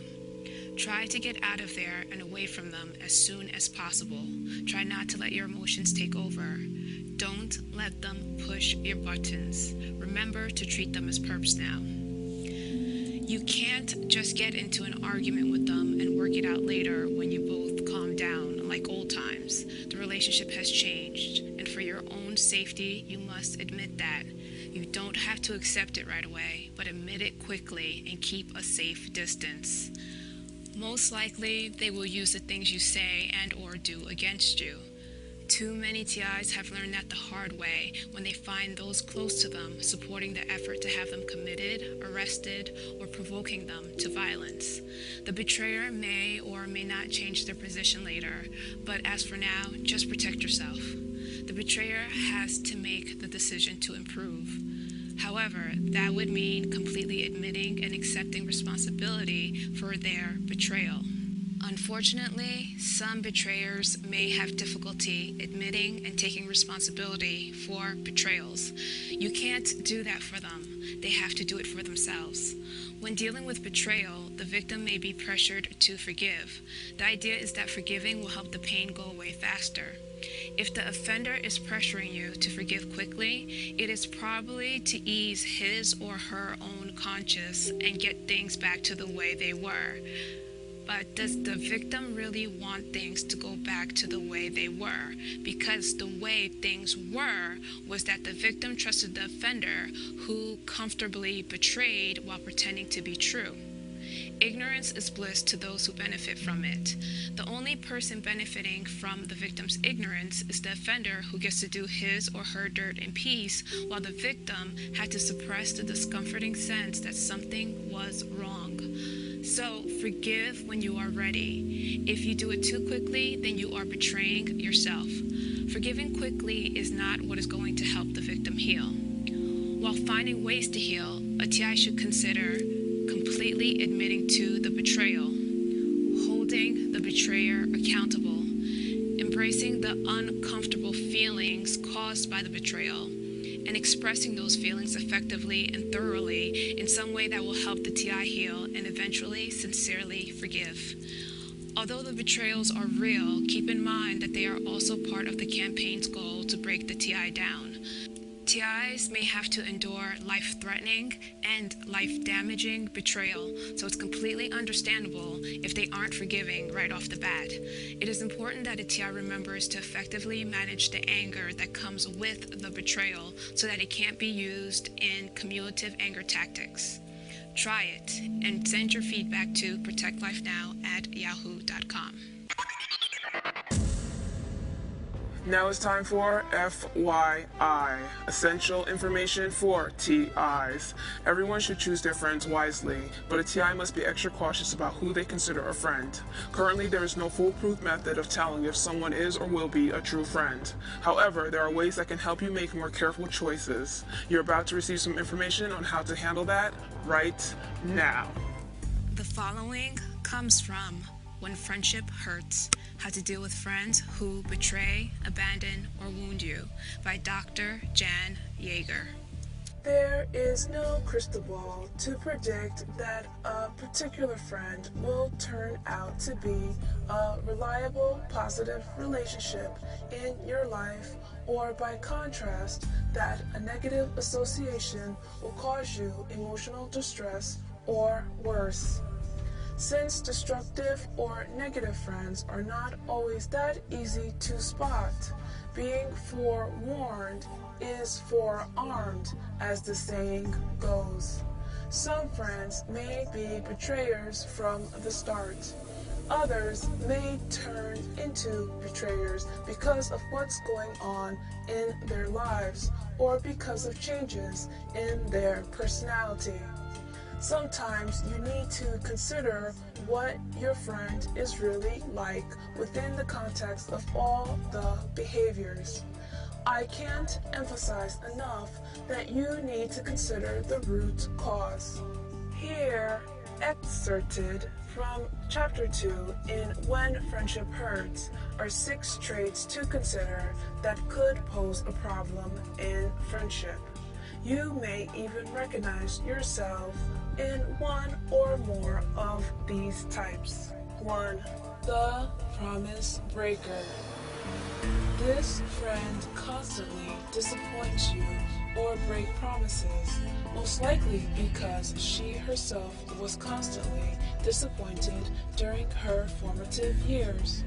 Try to get out of there and away from them as soon as possible. Try not to let your emotions take over. Don't let them push your buttons. Remember to treat them as perps now. You can't just get into an argument with them and work it out later when you both calm down like old times. The relationship has changed, and for your own safety, you must admit that. You don't have to accept it right away, but admit it quickly and keep a safe distance. Most likely, they will use the things you say and or do against you. Too many TIs have learned that the hard way when they find those close to them supporting the effort to have them committed, arrested, or provoking them to violence. The betrayer may or may not change their position later, but as for now, just protect yourself. The betrayer has to make the decision to improve. However, that would mean completely admitting and accepting responsibility for their betrayal. Unfortunately, some betrayers may have difficulty admitting and taking responsibility for betrayals. You can't do that for them. They have to do it for themselves. When dealing with betrayal, the victim may be pressured to forgive. The idea is that forgiving will help the pain go away faster. If the offender is pressuring you to forgive quickly, it is probably to ease his or her own conscience and get things back to the way they were. But does the victim really want things to go back to the way they were? Because the way things were was that the victim trusted the offender, who comfortably betrayed while pretending to be true. Ignorance is bliss to those who benefit from it. The only person benefiting from the victim's ignorance is the offender, who gets to do his or her dirt in peace, while the victim had to suppress the discomforting sense that something was wrong. So forgive when you are ready. If you do it too quickly, then you are betraying yourself. Forgiving quickly is not what is going to help the victim heal. While finding ways to heal, a TI should consider completely admitting to the betrayal, holding the betrayer accountable, embracing the uncomfortable feelings caused by the betrayal, and expressing those feelings effectively and thoroughly in some way that will help the TI heal and eventually sincerely forgive. Although the betrayals are real, keep in mind that they are also part of the campaign's goal to break the TI down. TIs may have to endure life-threatening and life-damaging betrayal, so it's completely understandable if they aren't forgiving right off the bat. It is important that a TI remembers to effectively manage the anger that comes with the betrayal so that it can't be used in cumulative anger tactics. Try it and send your feedback to protectlifenow@yahoo.com. Now it's time for FYI, essential information for TIs. Everyone should choose their friends wisely, but a TI must be extra cautious about who they consider a friend. Currently, there is no foolproof method of telling if someone is or will be a true friend. However, there are ways that can help you make more careful choices. You're about to receive some information on how to handle that right now. The following comes from When Friendship Hurts, How to Deal with Friends Who Betray, Abandon, or Wound You by Dr. Jan Yeager. There is no crystal ball to predict that a particular friend will turn out to be a reliable, positive relationship in your life, or by contrast, that a negative association will cause you emotional distress or worse. Since destructive or negative friends are not always that easy to spot, being forewarned is forearmed, as the saying goes. Some friends may be betrayers from the start. Others may turn into betrayers because of what's going on in their lives or because of changes in their personality. Sometimes you need to consider what your friend is really like within the context of all the behaviors. I can't emphasize enough that you need to consider the root cause. Here, excerpted from Chapter 2 in When Friendship Hurts, are 6 traits to consider that could pose a problem in friendship. You may even recognize yourself in one or more of these types. 1. The promise breaker. This friend constantly disappoints you or breaks promises, most likely because she herself was constantly disappointed during her formative years.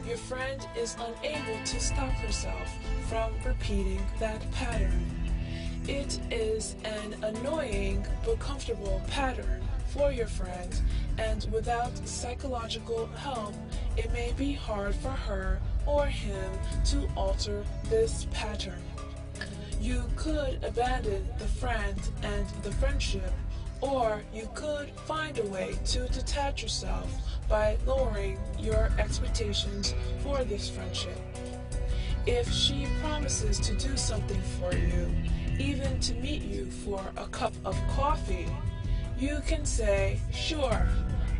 Your friend is unable to stop herself from repeating that pattern. It is an annoying but comfortable pattern for your friend, and without psychological help, it may be hard for her or him to alter this pattern. You could abandon the friend and the friendship, or you could find a way to detach yourself by lowering your expectations for this friendship. If she promises to do something for you, even to meet you for a cup of coffee, you can say, sure,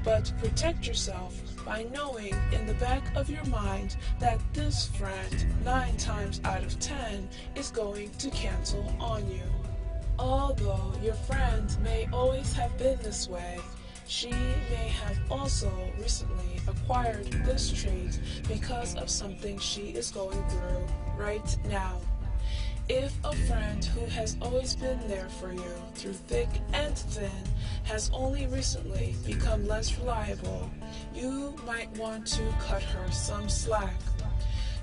but protect yourself by knowing in the back of your mind that this friend 9 times out of 10 is going to cancel on you. Although your friend may always have been this way, she may have also recently acquired this trait because of something she is going through right now. If a friend who has always been there for you through thick and thin has only recently become less reliable, you might want to cut her some slack.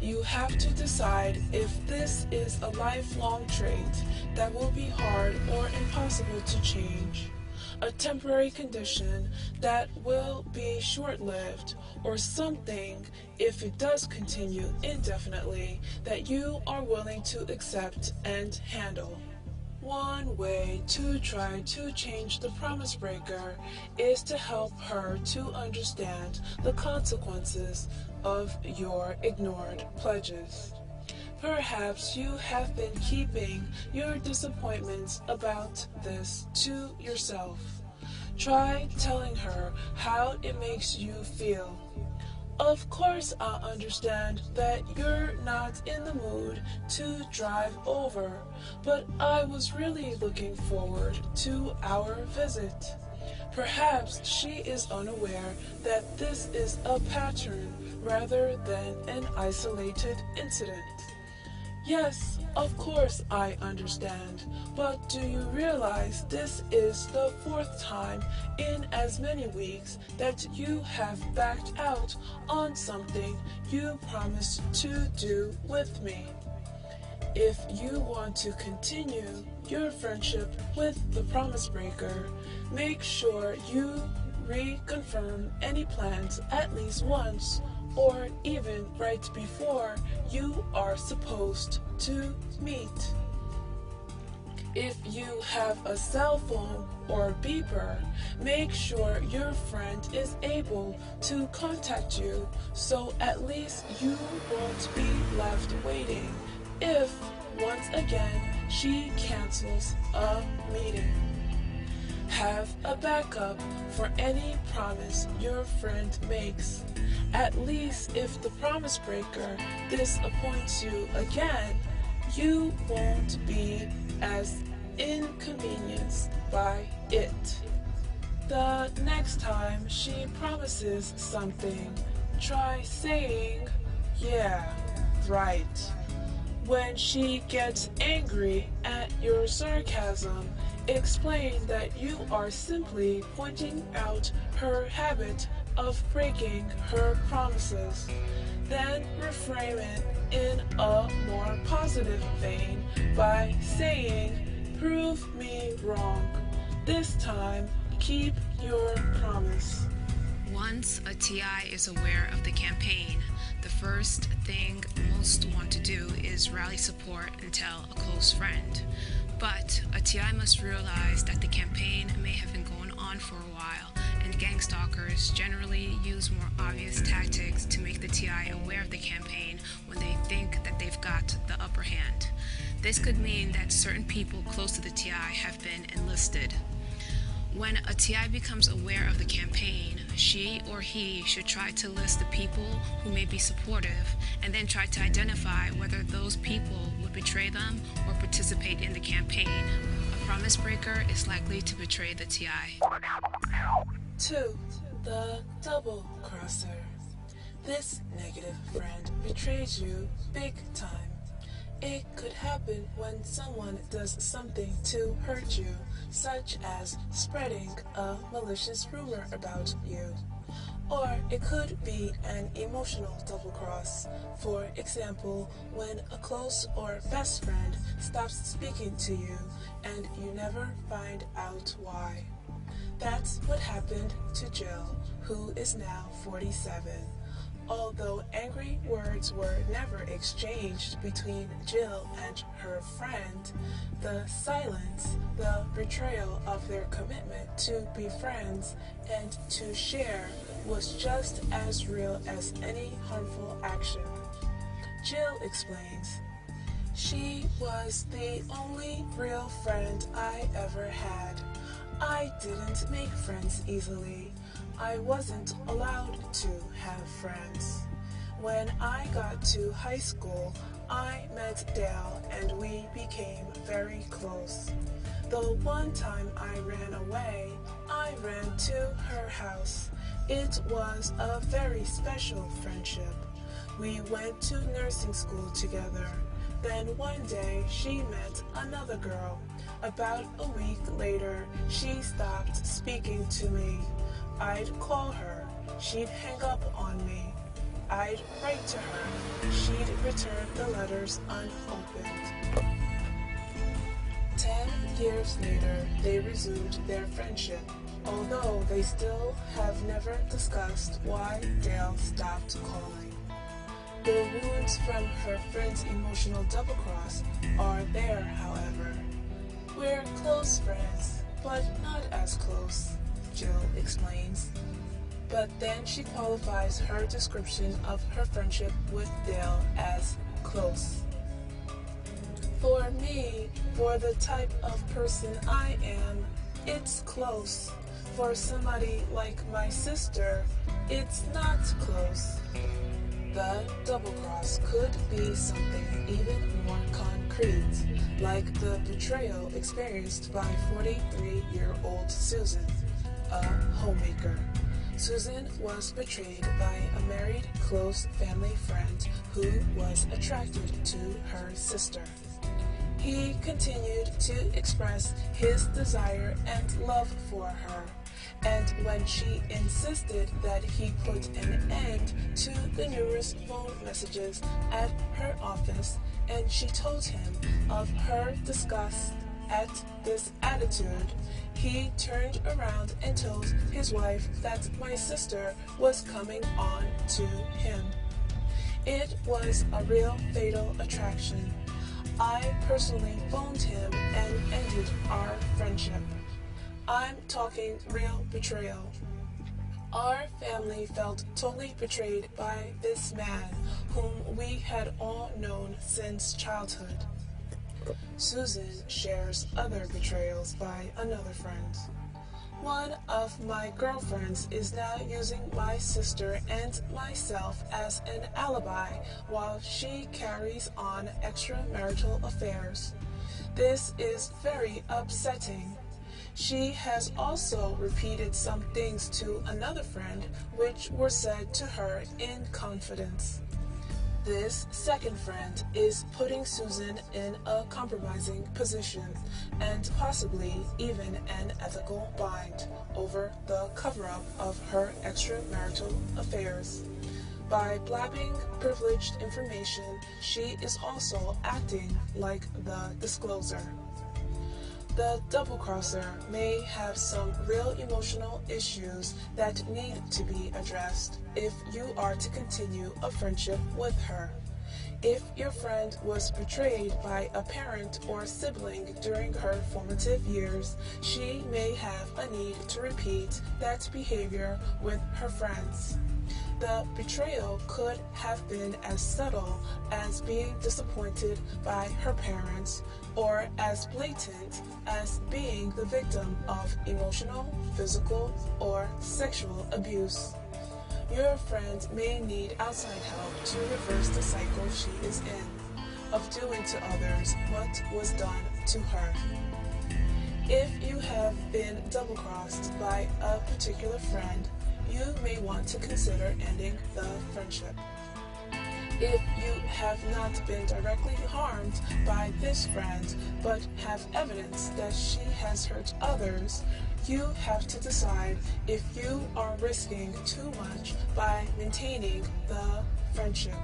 You have to decide if this is a lifelong trait that will be hard or impossible to change, a temporary condition that will be short-lived, or something, if it does continue indefinitely, that you are willing to accept and handle. One way to try to change the promise breaker is to help her to understand the consequences of your ignored pledges. Perhaps you have been keeping your disappointments about this to yourself. Try telling her how it makes you feel. Of course, I understand that you're not in the mood to drive over, but I was really looking forward to our visit. Perhaps she is unaware that this is a pattern rather than an isolated incident. Yes, of course I understand, but do you realize this is the 4th time in as many weeks that you have backed out on something you promised to do with me? If you want to continue your friendship with the promise breaker, make sure you reconfirm any plans at least once, or even right before you are supposed to meet. If you have a cell phone or beeper, make sure your friend is able to contact you, so at least you won't be left waiting if, once again, she cancels a meeting. Have a backup for any promise your friend makes. At least if the promise breaker disappoints you again, you won't be as inconvenienced by it. The next time she promises something, try saying, "Yeah, right." When she gets angry at your sarcasm, explain that you are simply pointing out her habit of breaking her promises. Then reframe it in a more positive vein by saying, "Prove me wrong. This time, keep your promise." Once a TI is aware of the campaign, the first thing most want to do is rally support and tell a close friend. But a TI must realize that the campaign may have been going on for a while, and gang stalkers generally use more obvious tactics to make the TI aware of the campaign when they think that they've got the upper hand. This could mean that certain people close to the TI have been enlisted. When a TI becomes aware of the campaign, she or he should try to list the people who may be supportive and then try to identify whether those people would betray them or participate in the campaign. A promise breaker is likely to betray the TI. 2. The double crosser. This negative friend betrays you big time. It could happen when someone does something to hurt you, such as spreading a malicious rumor about you. Or it could be an emotional double cross. For example, when a close or best friend stops speaking to you and you never find out why. That's what happened to Jill, who is now 47. Although angry words were never exchanged between Jill and her friend, the silence, the betrayal of their commitment to be friends and to share was just as real as any harmful action. Jill explains, "She was the only real friend I ever had. I didn't make friends easily. I wasn't allowed to have friends. When I got to high school, I met Dale and we became very close. The one time I ran away, I ran to her house. It was a very special friendship. We went to nursing school together. Then one day she met another girl. About a week later, she stopped speaking to me. I'd call her. She'd hang up on me. I'd write to her. She'd return the letters unopened. 10 years later, they resumed their friendship, although they still have never discussed why Dale stopped calling. The wounds from her friend's emotional double-cross are there, however. We're close friends, but not as close, Jill explains. But then she qualifies her description of her friendship with Dale as close. For me, for the type of person I am, it's close. For somebody like my sister, it's not close. The double cross could be something even more concrete, like the betrayal experienced by 43-year-old Susan, a homemaker. Susan was betrayed by a married, close family friend who was attracted to her sister. He continued to express his desire and love for her, and when she insisted that he put an end to the numerous phone messages at her office, and she told him of her disgust at this attitude, he turned around and told his wife that my sister was coming on to him. It was a real fatal attraction. I personally phoned him and ended our friendship. I'm talking real betrayal. Our family felt totally betrayed by this man whom we had all known since childhood. Susan shares other betrayals by another friend. One of my girlfriends is now using my sister and myself as an alibi while she carries on extramarital affairs. This is very upsetting. She has also repeated some things to another friend which were said to her in confidence. This second friend is putting Susan in a compromising position and possibly even an ethical bind over the cover-up of her extramarital affairs. By blabbing privileged information, she is also acting like the discloser. The double-crosser may have some real emotional issues that need to be addressed if you are to continue a friendship with her. If your friend was betrayed by a parent or sibling during her formative years, she may have a need to repeat that behavior with her friends. The betrayal could have been as subtle as being disappointed by her parents, or as blatant as being the victim of emotional, physical, or sexual abuse. Your friend may need outside help to reverse the cycle she is in, of doing to others what was done to her. If you have been double-crossed by a particular friend, you may want to consider ending the friendship. If you have not been directly harmed by this friend, but have evidence that she has hurt others, you have to decide if you are risking too much by maintaining the friendship.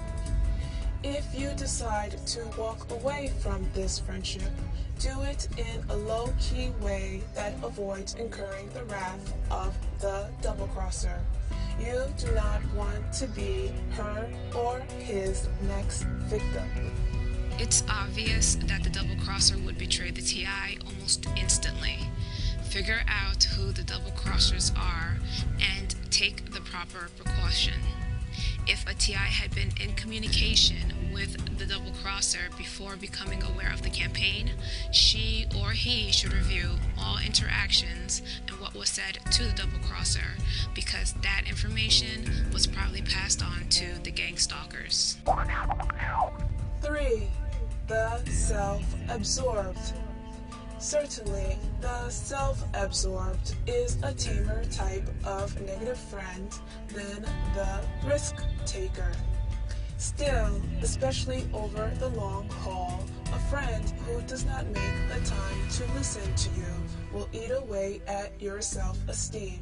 If you decide to walk away from this friendship, do it in a low-key way that avoids incurring the wrath of the double-crosser. You do not want to be her or his next victim. It's obvious that the double-crosser would betray the TI almost instantly. Figure out who the double-crossers are and take the proper precaution. If a TI had been in communication with the double-crosser before becoming aware of the campaign, she or he should review all interactions and what was said to the double-crosser, because that information was probably passed on to the gang stalkers. 3. The self-absorbed. Certainly, the self-absorbed is a tamer type of negative friend than the risk-taker. Still, especially over the long haul, a friend who does not make the time to listen to you will eat away at your self-esteem.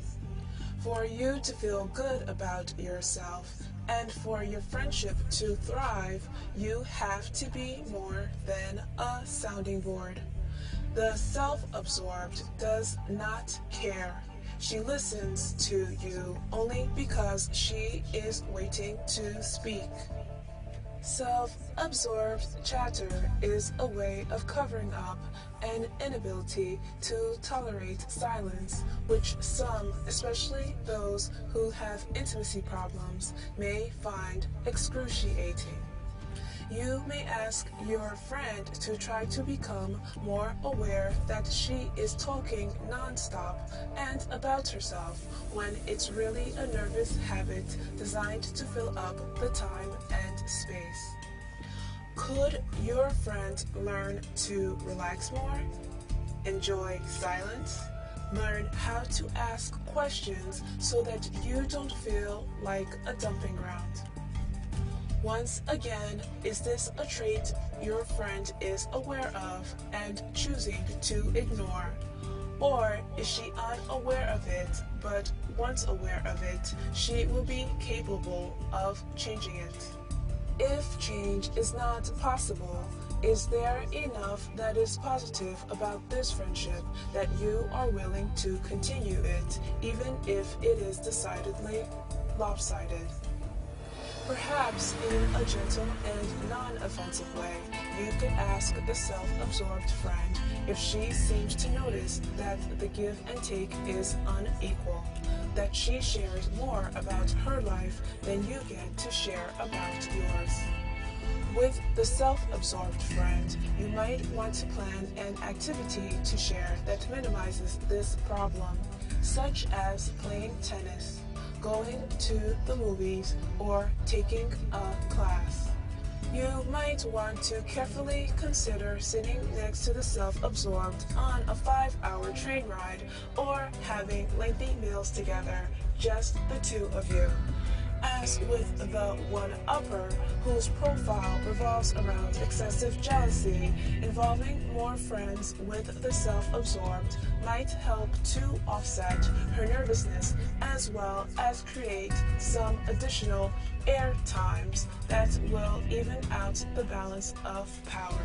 For you to feel good about yourself and for your friendship to thrive, you have to be more than a sounding board. The self-absorbed does not care. She listens to you only because she is waiting to speak. Self-absorbed chatter is a way of covering up an inability to tolerate silence, which some, especially those who have intimacy problems, may find excruciating. You may ask your friend to try to become more aware that she is talking non-stop and about herself when it's really a nervous habit designed to fill up the time and space. Could your friend learn to relax more? Enjoy silence? Learn how to ask questions so that you don't feel like a dumping ground. Once again, is this a trait your friend is aware of and choosing to ignore? Or is she unaware of it, but once aware of it, she will be capable of changing it? If change is not possible, is there enough that is positive about this friendship that you are willing to continue it, even if it is decidedly lopsided? Perhaps in a gentle and non-offensive way, you could ask the self-absorbed friend if she seems to notice that the give and take is unequal, that she shares more about her life than you get to share about yours. With the self-absorbed friend, you might want to plan an activity to share that minimizes this problem, such as playing tennis, going to the movies, or taking a class. You might want to carefully consider sitting next to the self-absorbed on a 5-hour train ride or having lengthy meals together, just the two of you. As with the one-upper, whose profile revolves around excessive jealousy, involving more friends with the self-absorbed might help to offset her nervousness as well as create some additional air times that will even out the balance of power.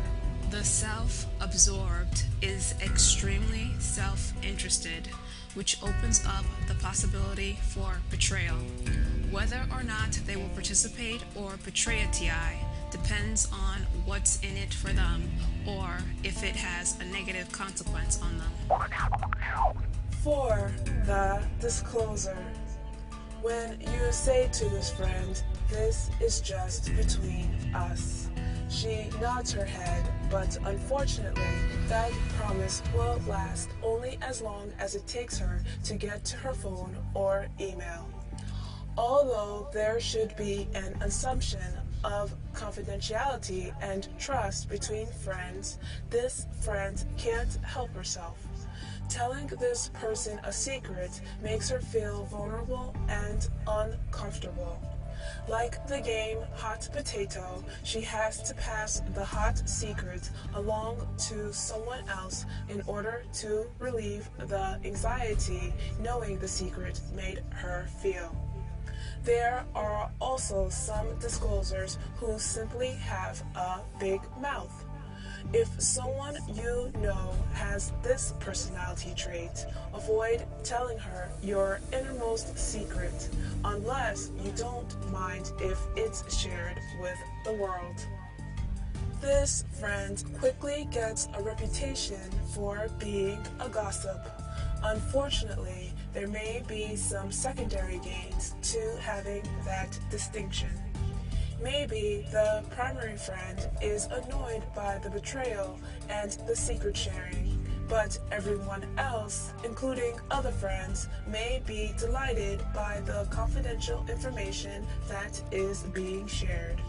The self-absorbed is extremely self-interested, which opens up the possibility for betrayal. Whether or not they will participate or betray a TI depends on what's in it for them or if it has a negative consequence on them. For the disclosure, when you say to this friend, "This is just between us," she nods her head, but unfortunately, that promise will last only as long as it takes her to get to her phone or email. Although there should be an assumption of confidentiality and trust between friends, this friend can't help herself. Telling this person a secret makes her feel vulnerable and uncomfortable. Like the game Hot Potato, she has to pass the hot secret along to someone else in order to relieve the anxiety knowing the secret made her feel. There are also some disclosers who simply have a big mouth. If someone you know has this personality trait, avoid telling her your innermost secret unless you don't mind if it's shared with the world. This friend quickly gets a reputation for being a gossip. Unfortunately, there may be some secondary gains to having that distinction. Maybe the primary friend is annoyed by the betrayal and the secret sharing, but everyone else, including other friends, may be delighted by the confidential information that is being shared.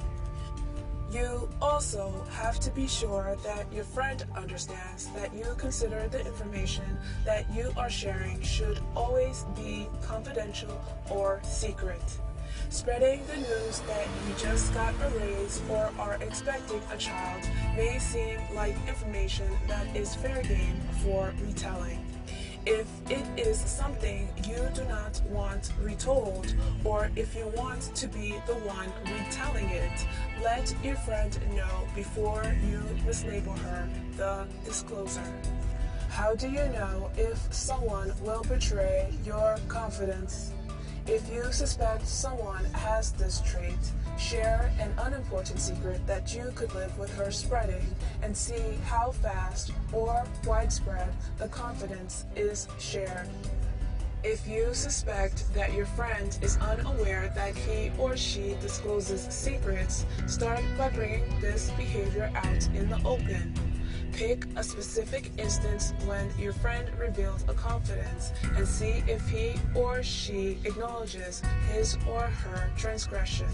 You also have to be sure that your friend understands that you consider the information that you are sharing should always be confidential or secret. Spreading the news that you just got a raise or are expecting a child may seem like information that is fair game for retelling. If it is something you do not want retold, or if you want to be the one retelling it, let your friend know before you mislabel her the discloser. How do you know if someone will betray your confidence? If you suspect someone has this trait, share an unimportant secret that you could live with her spreading and see how fast or widespread the confidence is shared. If you suspect that your friend is unaware that he or she discloses secrets, start by bringing this behavior out in the open. Pick a specific instance when your friend revealed a confidence and see if he or she acknowledges his or her transgression.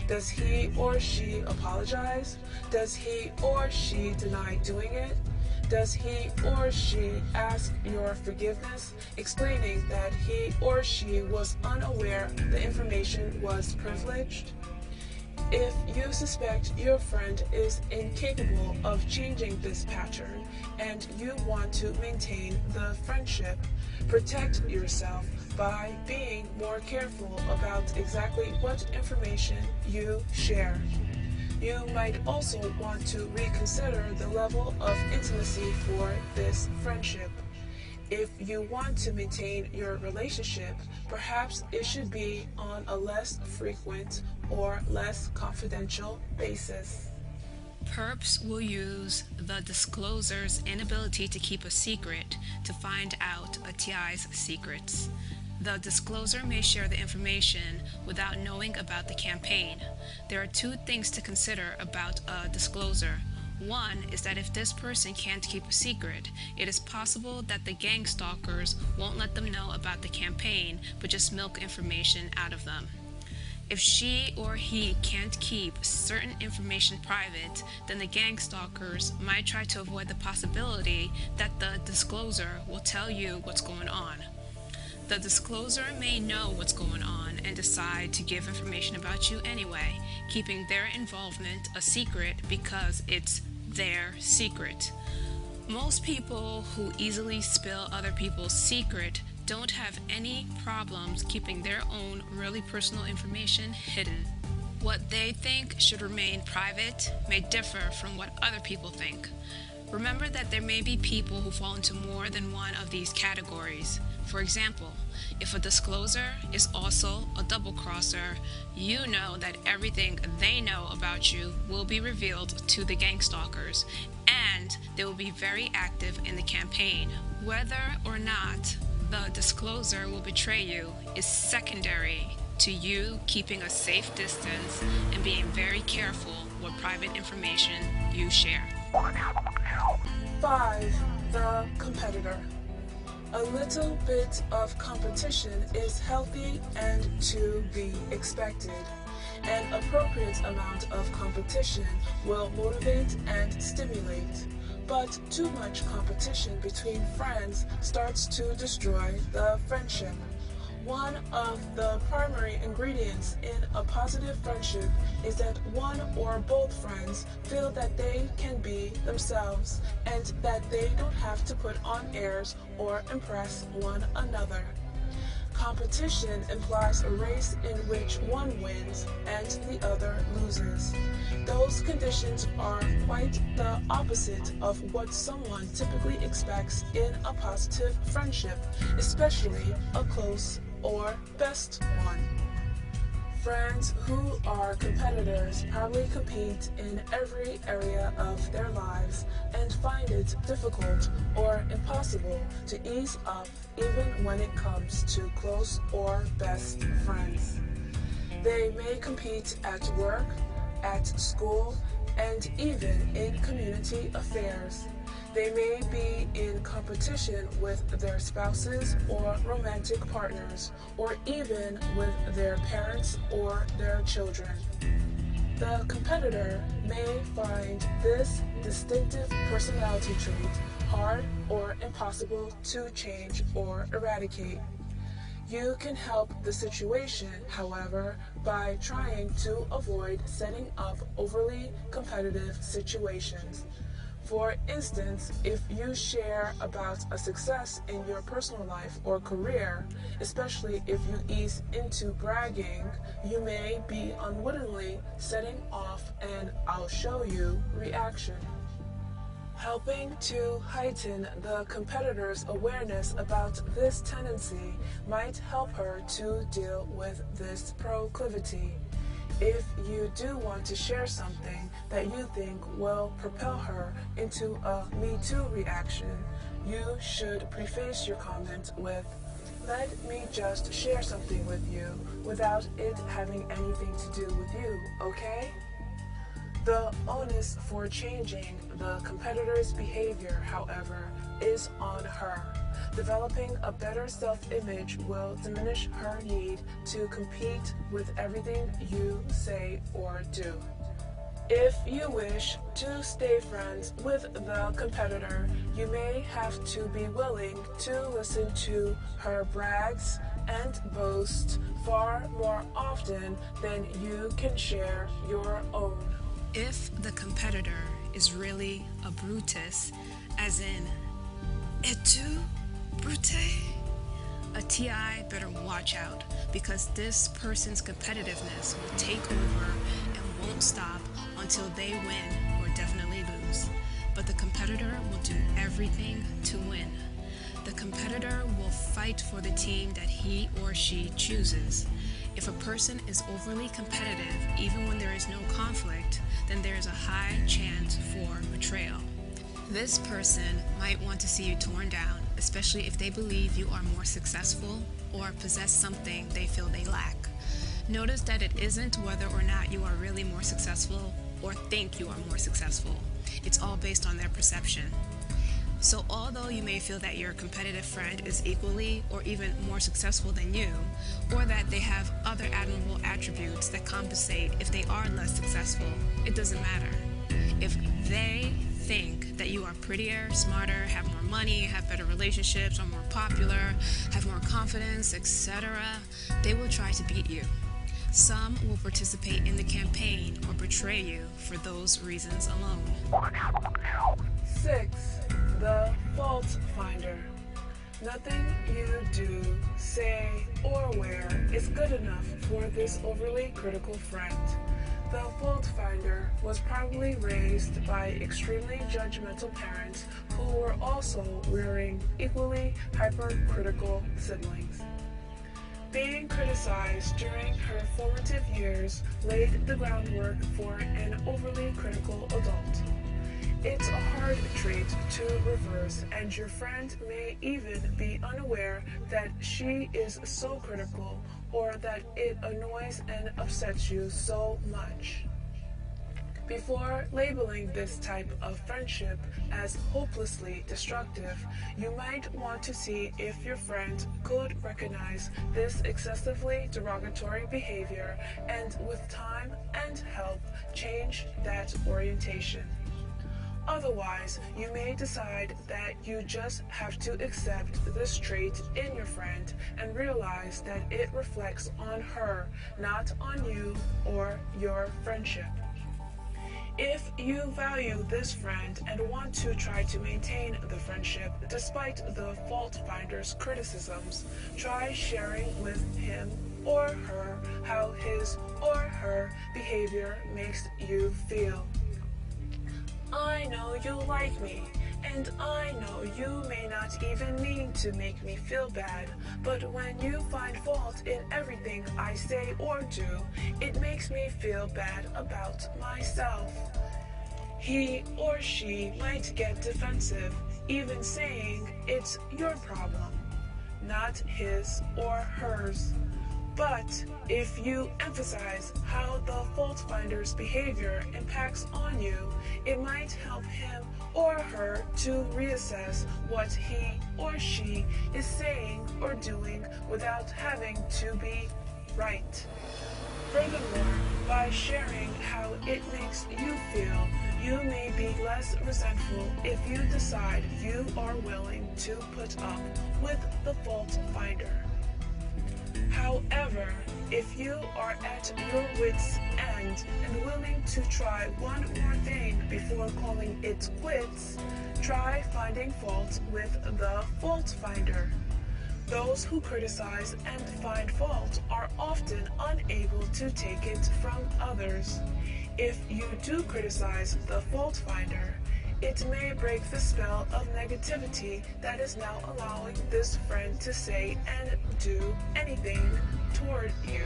Does he or she apologize? Does he or she deny doing it? Does he or she ask your forgiveness, explaining that he or she was unaware the information was privileged? If you suspect your friend is incapable of changing this pattern and you want to maintain the friendship, protect yourself by being more careful about exactly what information you share. You might also want to reconsider the level of intimacy for this friendship. If you want to maintain your relationship, perhaps it should be on a less frequent or less confidential basis. Perps will use the discloser's inability to keep a secret to find out a TI's secrets. The discloser may share the information without knowing about the campaign. There are two things to consider about a discloser. One is that if this person can't keep a secret, it is possible that the gang stalkers won't let them know about the campaign, but just milk information out of them. If she or he can't keep certain information private, then the gang stalkers might try to avoid the possibility that the discloser will tell you what's going on. The discloser may know what's going on and decide to give information about you anyway, keeping their involvement a secret because it's their secret. Most people who easily spill other people's secret don't have any problems keeping their own really personal information hidden. What they think should remain private may differ from what other people think. Remember that there may be people who fall into more than one of these categories. For example, if a discloser is also a double-crosser, you know that everything they know about you will be revealed to the gang stalkers, and they will be very active in the campaign. Whether or not the discloser will betray you is secondary to you keeping a safe distance and being very careful what private information you share. 5. The competitor. A little bit of competition is healthy and to be expected. An appropriate amount of competition will motivate and stimulate. But too much competition between friends starts to destroy the friendship. One of the primary ingredients in a positive friendship is that one or both friends feel that they can be themselves and that they don't have to put on airs or impress one another. Competition implies a race in which one wins and the other loses. Those conditions are quite the opposite of what someone typically expects in a positive friendship, especially a close or best one. Friends who are competitors probably compete in every area of their lives and find it difficult or impossible to ease up even when it comes to close or best friends. They may compete at work, at school, and even in community affairs. They may be in competition with their spouses or romantic partners, or even with their parents or their children. The competitor may find this distinctive personality trait hard or impossible to change or eradicate. You can help the situation, however, by trying to avoid setting up overly competitive situations. For instance, if you share about a success in your personal life or career, especially if you ease into bragging, you may be unwittingly setting off an "I'll show you" reaction. Helping to heighten the competitor's awareness about this tendency might help her to deal with this proclivity. If you do want to share something that you think will propel her into a Me Too reaction, you should preface your comment with, "Let me just share something with you without it having anything to do with you, okay?" The onus for changing the competitor's behavior, however, is on her. Developing a better self-image will diminish her need to compete with everything you say or do. If you wish to stay friends with the competitor, you may have to be willing to listen to her brags and boast far more often than you can share your own. If the competitor is really a Brutus, as in, es-tu Brute? A TI better watch out, because this person's competitiveness will take over and won't stop until they win or definitely lose. But the competitor will do everything to win. The competitor will fight for the team that he or she chooses. If a person is overly competitive, even when there is no conflict, then there is a high chance for betrayal. This person might want to see you torn down, especially if they believe you are more successful or possess something they feel they lack. Notice that it isn't whether or not you are really more successful or think you are more successful. It's all based on their perception. So although you may feel that your competitive friend is equally or even more successful than you, or that they have other admirable attributes that compensate if they are less successful, it doesn't matter. If they think that you are prettier, smarter, have more money, have better relationships, are more popular, have more confidence, etc., they will try to beat you. Some will participate in the campaign or betray you for those reasons alone. 6. The fault finder. Nothing you do, say, or wear is good enough for this overly critical friend. The fault finder was probably raised by extremely judgmental parents who were also rearing equally hypercritical siblings. Being criticized during her formative years laid the groundwork for an overly critical adult. It's a hard trait to reverse, and your friend may even be unaware that she is so critical or that it annoys and upsets you so much. Before labeling this type of friendship as hopelessly destructive, you might want to see if your friend could recognize this excessively derogatory behavior and, with time and help, change that orientation. Otherwise, you may decide that you just have to accept this trait in your friend and realize that it reflects on her, not on you or your friendship. If you value this friend and want to try to maintain the friendship despite the fault finder's criticisms, try sharing with him or her how his or her behavior makes you feel. I know you like me, and I know you may not even mean to make me feel bad, but when you find fault in everything I say or do, it makes me feel bad about myself. He or she might get defensive, even saying it's your problem, not his or hers. But if you emphasize how the fault finder's behavior impacts on you, it might help him or her to reassess what he or she is saying or doing without having to be right. Furthermore, by sharing how it makes you feel, you may be less resentful if you decide you are willing to put up with the fault finder. However, if you are at your wit's end and willing to try one more thing before calling it quits, try finding fault with the fault finder. Those who criticize and find fault are often unable to take it from others. If you do criticize the fault finder, it may break the spell of negativity that is now allowing this friend to say and do anything toward you.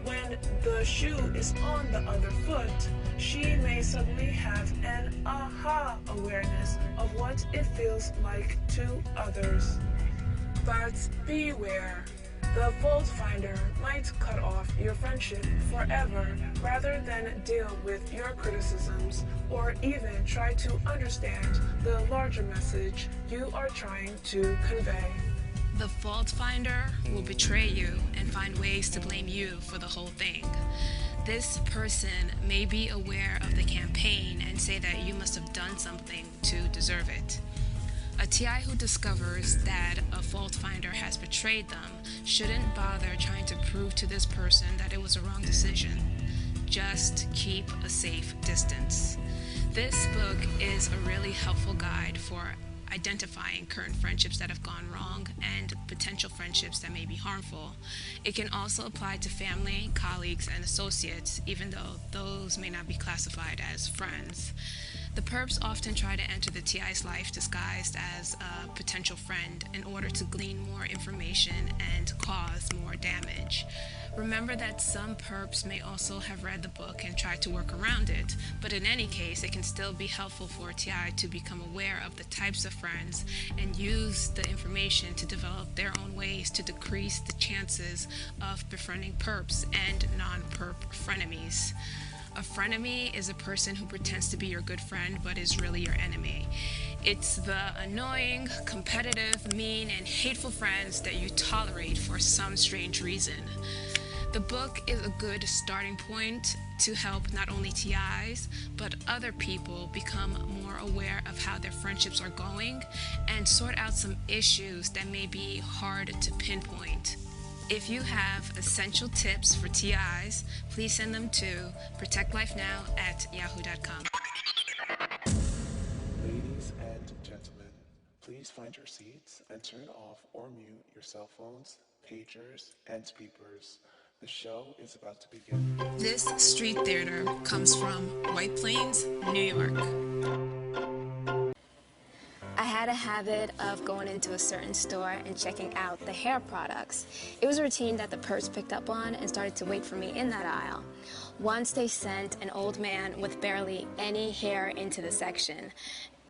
When the shoe is on the other foot, she may suddenly have an aha awareness of what it feels like to others. But beware. The fault finder might cut off your friendship forever rather than deal with your criticisms or even try to understand the larger message you are trying to convey. The fault finder will betray you and find ways to blame you for the whole thing. This person may be aware of the campaign and say that you must have done something to deserve it. A TI who discovers that a fault finder has betrayed them shouldn't bother trying to prove to this person that it was a wrong decision. Just keep a safe distance. This book is a really helpful guide for identifying current friendships that have gone wrong and potential friendships that may be harmful. It can also apply to family, colleagues, and associates, even though those may not be classified as friends. The perps often try to enter the TI's life disguised as a potential friend in order to glean more information and cause more damage. Remember that some perps may also have read the book and tried to work around it, but in any case, it can still be helpful for a TI to become aware of the types of friends and use the information to develop their own ways to decrease the chances of befriending perps and non-perp frenemies. A frenemy is a person who pretends to be your good friend but is really your enemy. It's the annoying, competitive, mean, and hateful friends that you tolerate for some strange reason. The book is a good starting point to help not only TIs, but other people become more aware of how their friendships are going and sort out some issues that may be hard to pinpoint. If you have essential tips for TIs, please send them to protectlifenow@yahoo.com. Ladies and gentlemen, please find your seats and turn off or mute your cell phones, pagers, and beepers. The show is about to begin. This street theater comes from White Plains, New York. I had a habit of going into a certain store and checking out the hair products. It was a routine that the perps picked up on and started to wait for me in that aisle. Once they sent an old man with barely any hair into the section.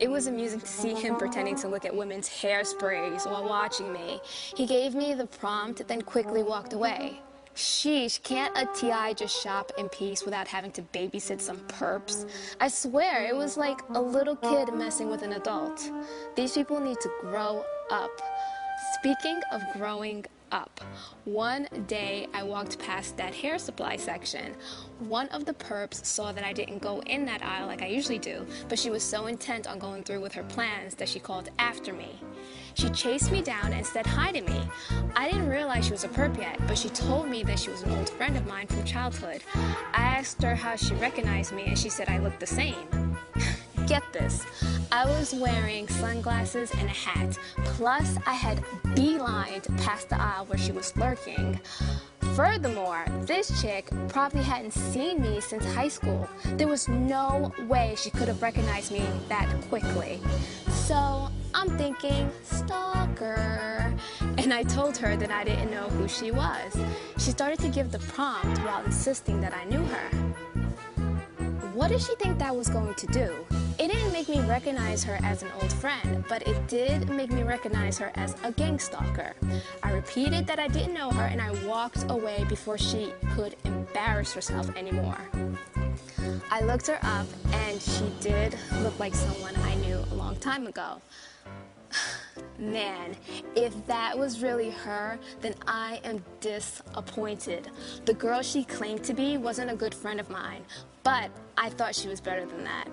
It was amusing to see him pretending to look at women's hairsprays while watching me. He gave me the prompt, then quickly walked away. Sheesh, can't a TI just shop in peace without having to babysit some perps? I swear, it was like a little kid messing with an adult. These people need to grow up. Speaking of growing up, one day I walked past that hair supply section. One of the perps saw that I didn't go in that aisle like I usually do, but she was so intent on going through with her plans that she called after me. She chased me down and said hi to me. I didn't realize she was a perp yet, but she told me that she was an old friend of mine from childhood. I asked her how she recognized me, and she said I looked the same. Get this, I was wearing sunglasses and a hat, plus I had beelined past the aisle where she was lurking. Furthermore, this chick probably hadn't seen me since high school. There was no way she could have recognized me that quickly. So I'm thinking, stalker. And I told her that I didn't know who she was. She started to give the prompt while insisting that I knew her. What did she think that was going to do? It didn't make me recognize her as an old friend, but it did make me recognize her as a gang stalker. I repeated that I didn't know her, and I walked away before she could embarrass herself anymore. I looked her up, and she did look like someone I knew a long time ago. Man, if that was really her, then I am disappointed. The girl she claimed to be wasn't a good friend of mine, but I thought she was better than that.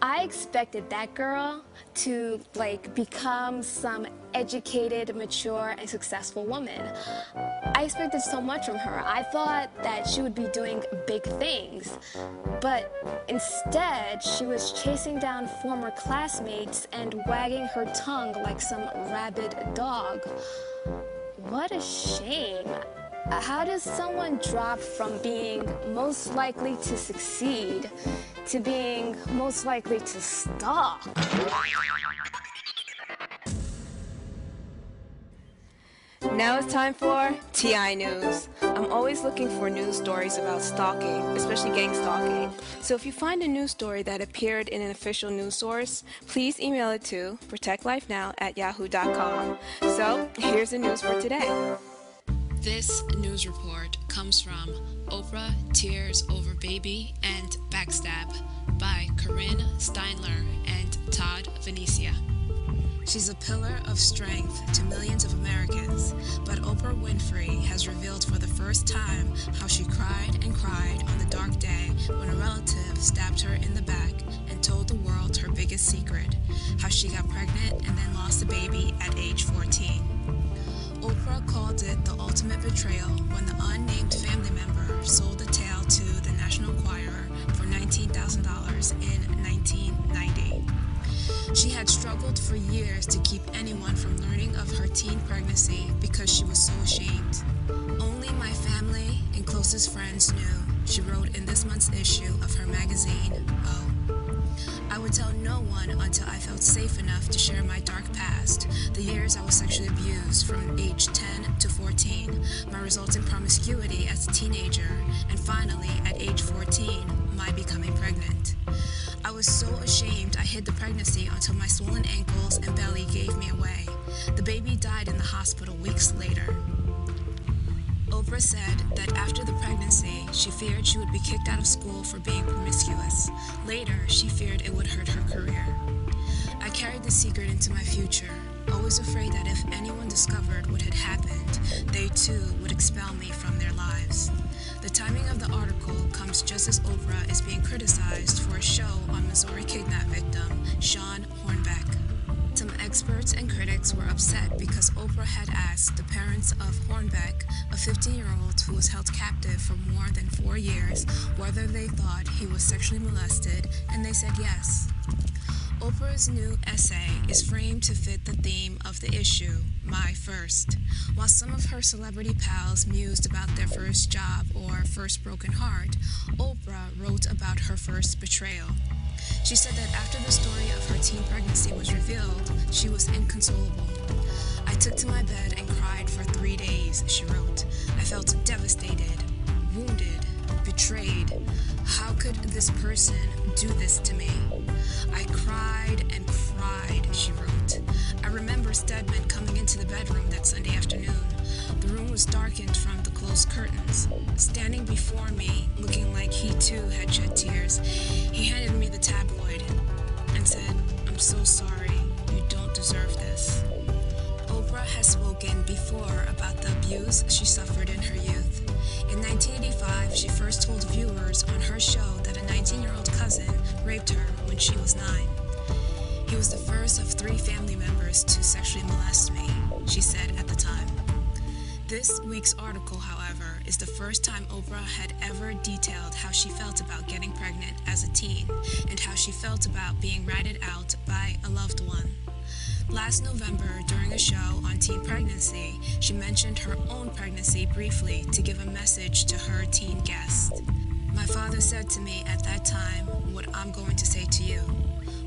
I expected that girl to become some educated, mature, and successful woman. I expected so much from her. I thought that she would be doing big things, but instead she was chasing down former classmates and wagging her tongue like some rabid dog. What a shame. How does someone drop from being most likely to succeed to being most likely to stalk? Now it's time for TI News. I'm always looking for news stories about stalking, especially gang stalking. So if you find a news story that appeared in an official news source, please email it to protectlifenow@yahoo.com. So here's the news for today. This news report comes from Oprah Tears Over Baby and Backstab by Corinne Steinler and Todd Venecia. She's a pillar of strength to millions of Americans, but Oprah Winfrey has revealed for the first time how she cried and cried on the dark day when a relative stabbed her in the back and told the world her biggest secret, how she got pregnant and then lost the baby at age 14. Oprah called it the ultimate betrayal when the unnamed family member sold the tale to the National Enquirer for $19,000 in 1990. She had struggled for years to keep anyone from learning of her teen pregnancy because she was so ashamed. Only my family and closest friends knew, she wrote in this month's issue of her magazine, Oh. I would tell no one until I felt safe enough to share my dark past, the years I was sexually abused from age 10 to 14, my resultant promiscuity as a teenager, and finally, at age 14, my becoming pregnant. I was so ashamed I hid the pregnancy until my swollen ankles and belly gave me away. The baby died in the hospital weeks later. Oprah said that after the pregnancy, she feared she would be kicked out of school for being promiscuous. Later, she feared it would hurt her career. I carried the secret into my future, always afraid that if anyone discovered what had happened, they too would expel me from their lives. The timing of the article comes just as Oprah is being criticized for a show on Missouri kidnap victim Sean Hornbeck. Some experts and critics were upset because Oprah had asked the parents of Hornbeck, a 15-year-old who was held captive for more than 4 years, whether they thought he was sexually molested, and they said yes. Oprah's new essay is framed to fit the theme of the issue, My First. While some of her celebrity pals mused about their first job or first broken heart, Oprah wrote about her first betrayal. She said that after the story of her teen pregnancy was revealed, she was inconsolable. I took to my bed and cried for 3 days, she wrote. I felt devastated, wounded, betrayed. How could this person do this to me? I cried and cried, she wrote. I remember Stedman coming into the bedroom that Sunday afternoon. The room was darkened from the closed curtains. Standing before me, looking like he too had shed tears, he handed me the tabloid and said, I'm so sorry, you don't deserve this. Oprah has spoken before about the abuse she suffered in her youth. In 1985, she first told viewers on her show that a 19-year-old cousin raped her when she was 9. He was the first of 3 family members to sexually molest me, she said at the time. This week's article, however, is the first time Oprah had ever detailed how she felt about getting pregnant as a teen and how she felt about being ratted out by a loved one. Last November, during a show on teen pregnancy, she mentioned her own pregnancy briefly to give a message to her teen guest. My father said to me at that time what I'm going to say to you.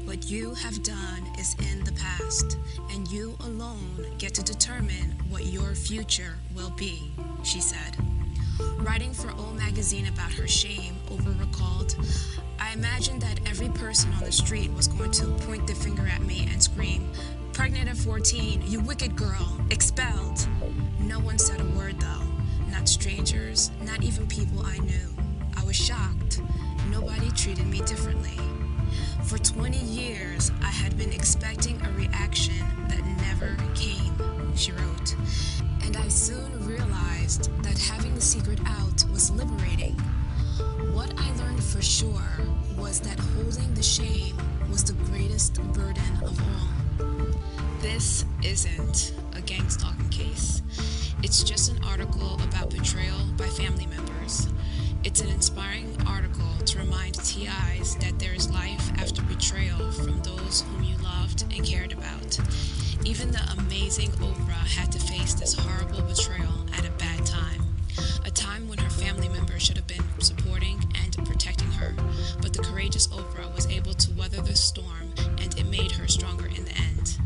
What you have done is in the past, and you alone get to determine what your future will be, she said. Writing for O magazine about her shame, Oprah recalled, I imagined that every person on the street was going to point their finger at me and scream, pregnant at 14, you wicked girl, expelled. No one said a word though, not strangers, not even people I knew. I was shocked. Nobody treated me differently. For 20 years, I had been expecting a reaction that never came, she wrote. And I soon realized that having the secret out was liberating. What I learned for sure was that holding the shame was the greatest burden of all. This isn't a gang stalking case. It's just an article about betrayal by family members. It's an inspiring article to remind TIs that there is life after betrayal from those whom you loved and cared about. Even the amazing Oprah had to face this horrible betrayal at a bad time. A time when her family members should have been supporting and protecting her. But the courageous Oprah was able to weather the storm, and it made her stronger in the end.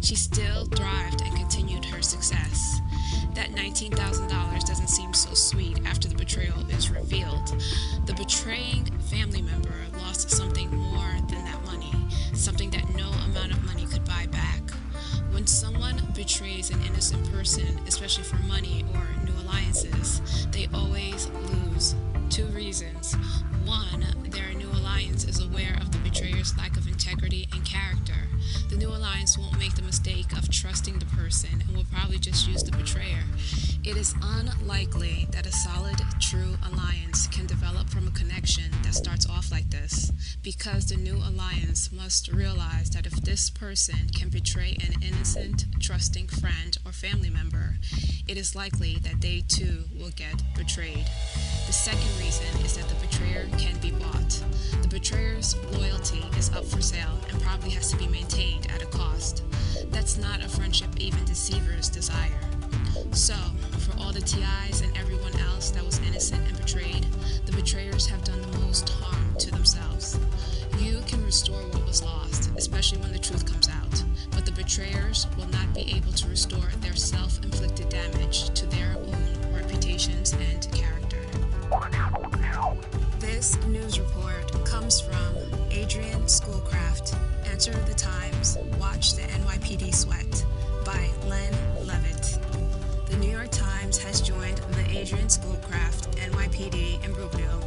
She still thrived and continued her success. That $19,000 doesn't seem so sweet after the betrayal is revealed. The betraying family member lost something more than that money, something that no amount of money could buy back. When someone betrays an innocent person, especially for money or new alliances, they always lose. 2 reasons. 1, their new alliance is aware of the betrayer's lack of integrity and character. The new alliance won't make the mistake of trusting the person and will probably just use the betrayer. It is unlikely that a solid, true alliance can develop from a connection that starts off like this, because the new alliance must realize that if this person can betray an innocent, trusting friend or family member, it is likely that they too will get betrayed. The second reason is that the betrayer can be bought. The betrayer's loyalty is up for sale and probably has to be maintained at a cost. That's not a friendship even deceivers desire. So, for all the TIs and everyone else that was innocent and betrayed, the betrayers have done the most harm to themselves. You can restore what was lost, especially when the truth comes out, but the betrayers will not be able to restore their self-inflicted damage to their own reputations and character. This news report comes from Adrian Schoolcraft. Answer the Times. Watch the NYPD Sweat by Len Levitt. The New York Times has joined the Adrian Schoolcraft, NYPD, in Brookville.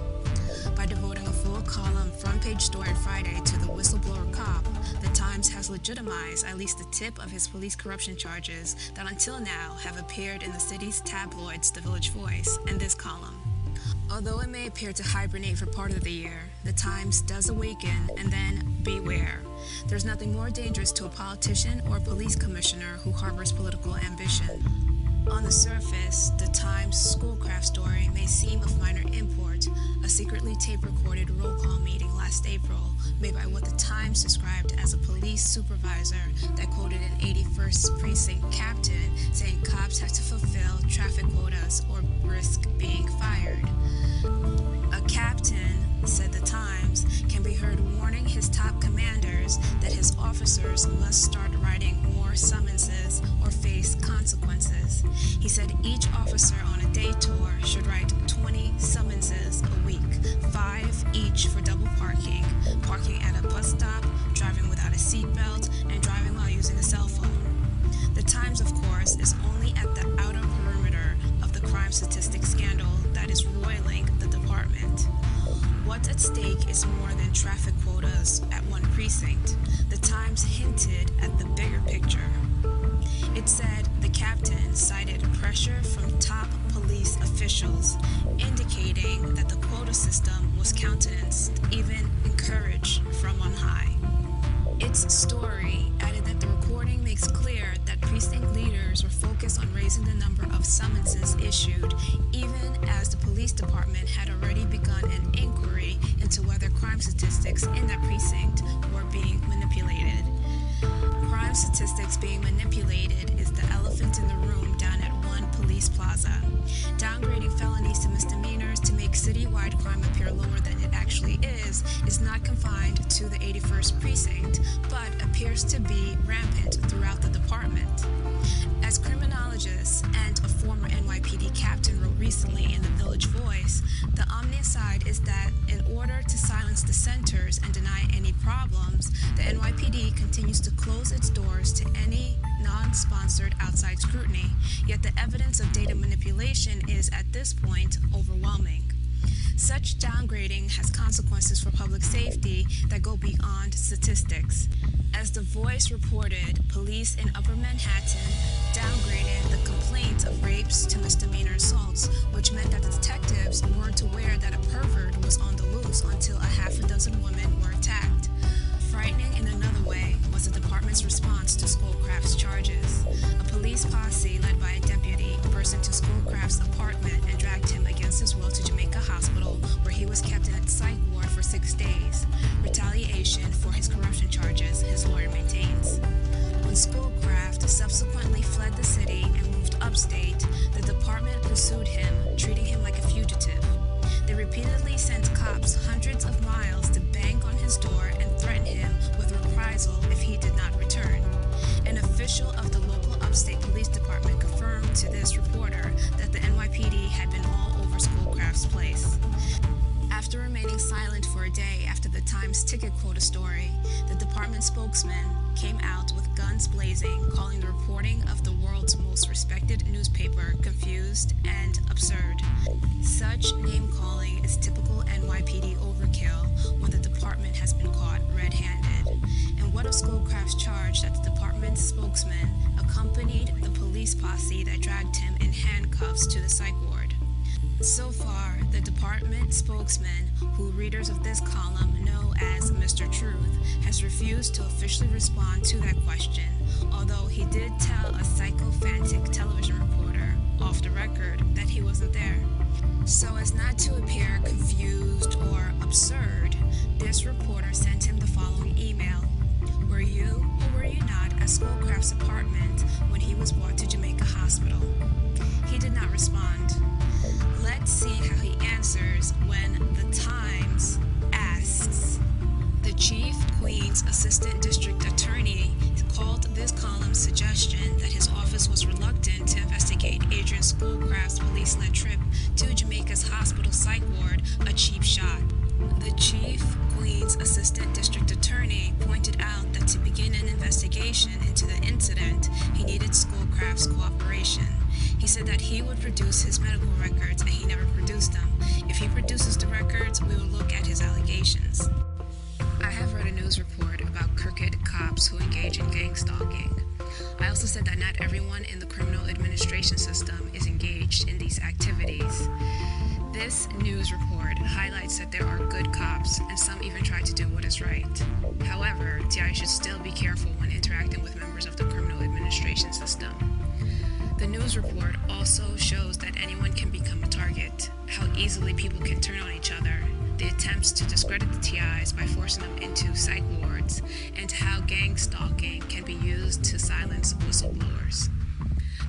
By devoting a full column front-page story Friday to the whistleblower cop, the Times has legitimized at least the tip of his police corruption charges that until now have appeared in the city's tabloids, The Village Voice, and this column. Although it may appear to hibernate for part of the year, the Times does awaken, and then beware. There's nothing more dangerous to a politician or police commissioner who harbors political ambition. On the surface, the Times Schoolcraft story may seem of minor import, a secretly tape-recorded roll call meeting last April made by what the Times described as a police supervisor that quoted an 81st Precinct captain saying cops have to fulfill traffic quotas or risk being fired. A captain, said the Times, can be heard warning his top commanders that his officers must start writing more summonses or face consequences. He said each officer on a day tour should write 20 summonses a week, 5 each for double parking, parking at a bus stop, driving without a seatbelt, and driving while using a cell phone. The Times, of course, is only at the outer perimeter of the crime statistics scandal that is roiling the department. What's at stake is more than traffic quotas at one precinct. The Times hinted at the bigger picture. It said the captain cited pressure from top police officials, indicating that the quota system was countenanced, even encouraged from on high. Its story added that the recording makes clear that precinct leaders were focused on raising the number of summonses issued, even as the police department had already begun an inquiry into whether crime statistics in that precinct were being manipulated. Crime statistics being manipulated is the elephant in the room down at one police plaza. Downgrading felonies to misdemeanors to make citywide crime appear lower than it actually is not confined to the 81st Precinct, but appears to be rampant throughout the department. As criminologists and a former NYPD captain wrote recently in The Village Voice, the ominous side is that in order to silence dissenters and deny any problems, the NYPD continues to close its doors to any non-sponsored outside scrutiny, yet the evidence of data manipulation is at this point overwhelming. Such downgrading has consequences for public safety that go beyond statistics. As The Voice reported, police in Upper Manhattan downgraded the complaint of rapes to misdemeanor assaults, which meant that the detectives weren't aware that a pervert was on the loose until a half a dozen women were attacked. Frightening in another way was the department's response to Schoolcraft's charges. A police posse led by a deputy burst into Schoolcraft's apartment and dragged him against his will to Jamaica Hospital, where he was kept in a psych ward for 6 days. Retaliation for his corruption charges, his lawyer maintains. When Schoolcraft subsequently fled the city and moved upstate, the department pursued him, treating him like a fugitive. They repeatedly sent cops hundreds of miles to bang on his door and threaten him with reprisal if he did not return. An official of the local upstate police department confirmed to this reporter that the NYPD had been all over Schoolcraft's place. After remaining silent for a day after the Times ticket quota story, the department spokesman came out with guns blazing, calling the reporting of the world's most respected newspaper confused and absurd. Such name-calling is typical NYPD overkill when the department has been caught red-handed. And what of Schoolcraft's charge that the department's spokesman accompanied the police posse that dragged him in handcuffs to the psych ward? So far, the department spokesman, who readers of this column know as Mr. Truth, has refused to officially respond to that question, although he did tell a sycophantic television reporter, off the record, that he wasn't there. So as not to appear confused or absurd, this reporter sent him the following email. Were you or were you not at Schoolcraft's apartment when he was brought to Jamaica Hospital? He did not respond. Let's see how he answers when the Times asks. The Chief Queen's Assistant District Attorney called this column's suggestion that his office was reluctant to investigate Adrian Schoolcraft's police-led trip to Jamaica's hospital psych ward a cheap shot. The Chief Queen's Assistant District Attorney pointed out that to begin an investigation into the incident, he needed Schoolcraft's cooperation. He said that he would produce his medical records, and he never produced them. If he produces the records, we will look at his allegations. I have read a news report about crooked cops who engage in gang stalking. I also said that not everyone in the criminal administration system is engaged in these activities. This news report highlights that there are good cops, and some even try to do what is right. However, TI should still be careful when interacting with members of the criminal administration system. The news report also shows that anyone can become a target, how easily people can turn on each other, the attempts to discredit the TIs by forcing them into psych wards, and how gang stalking can be used to silence whistleblowers.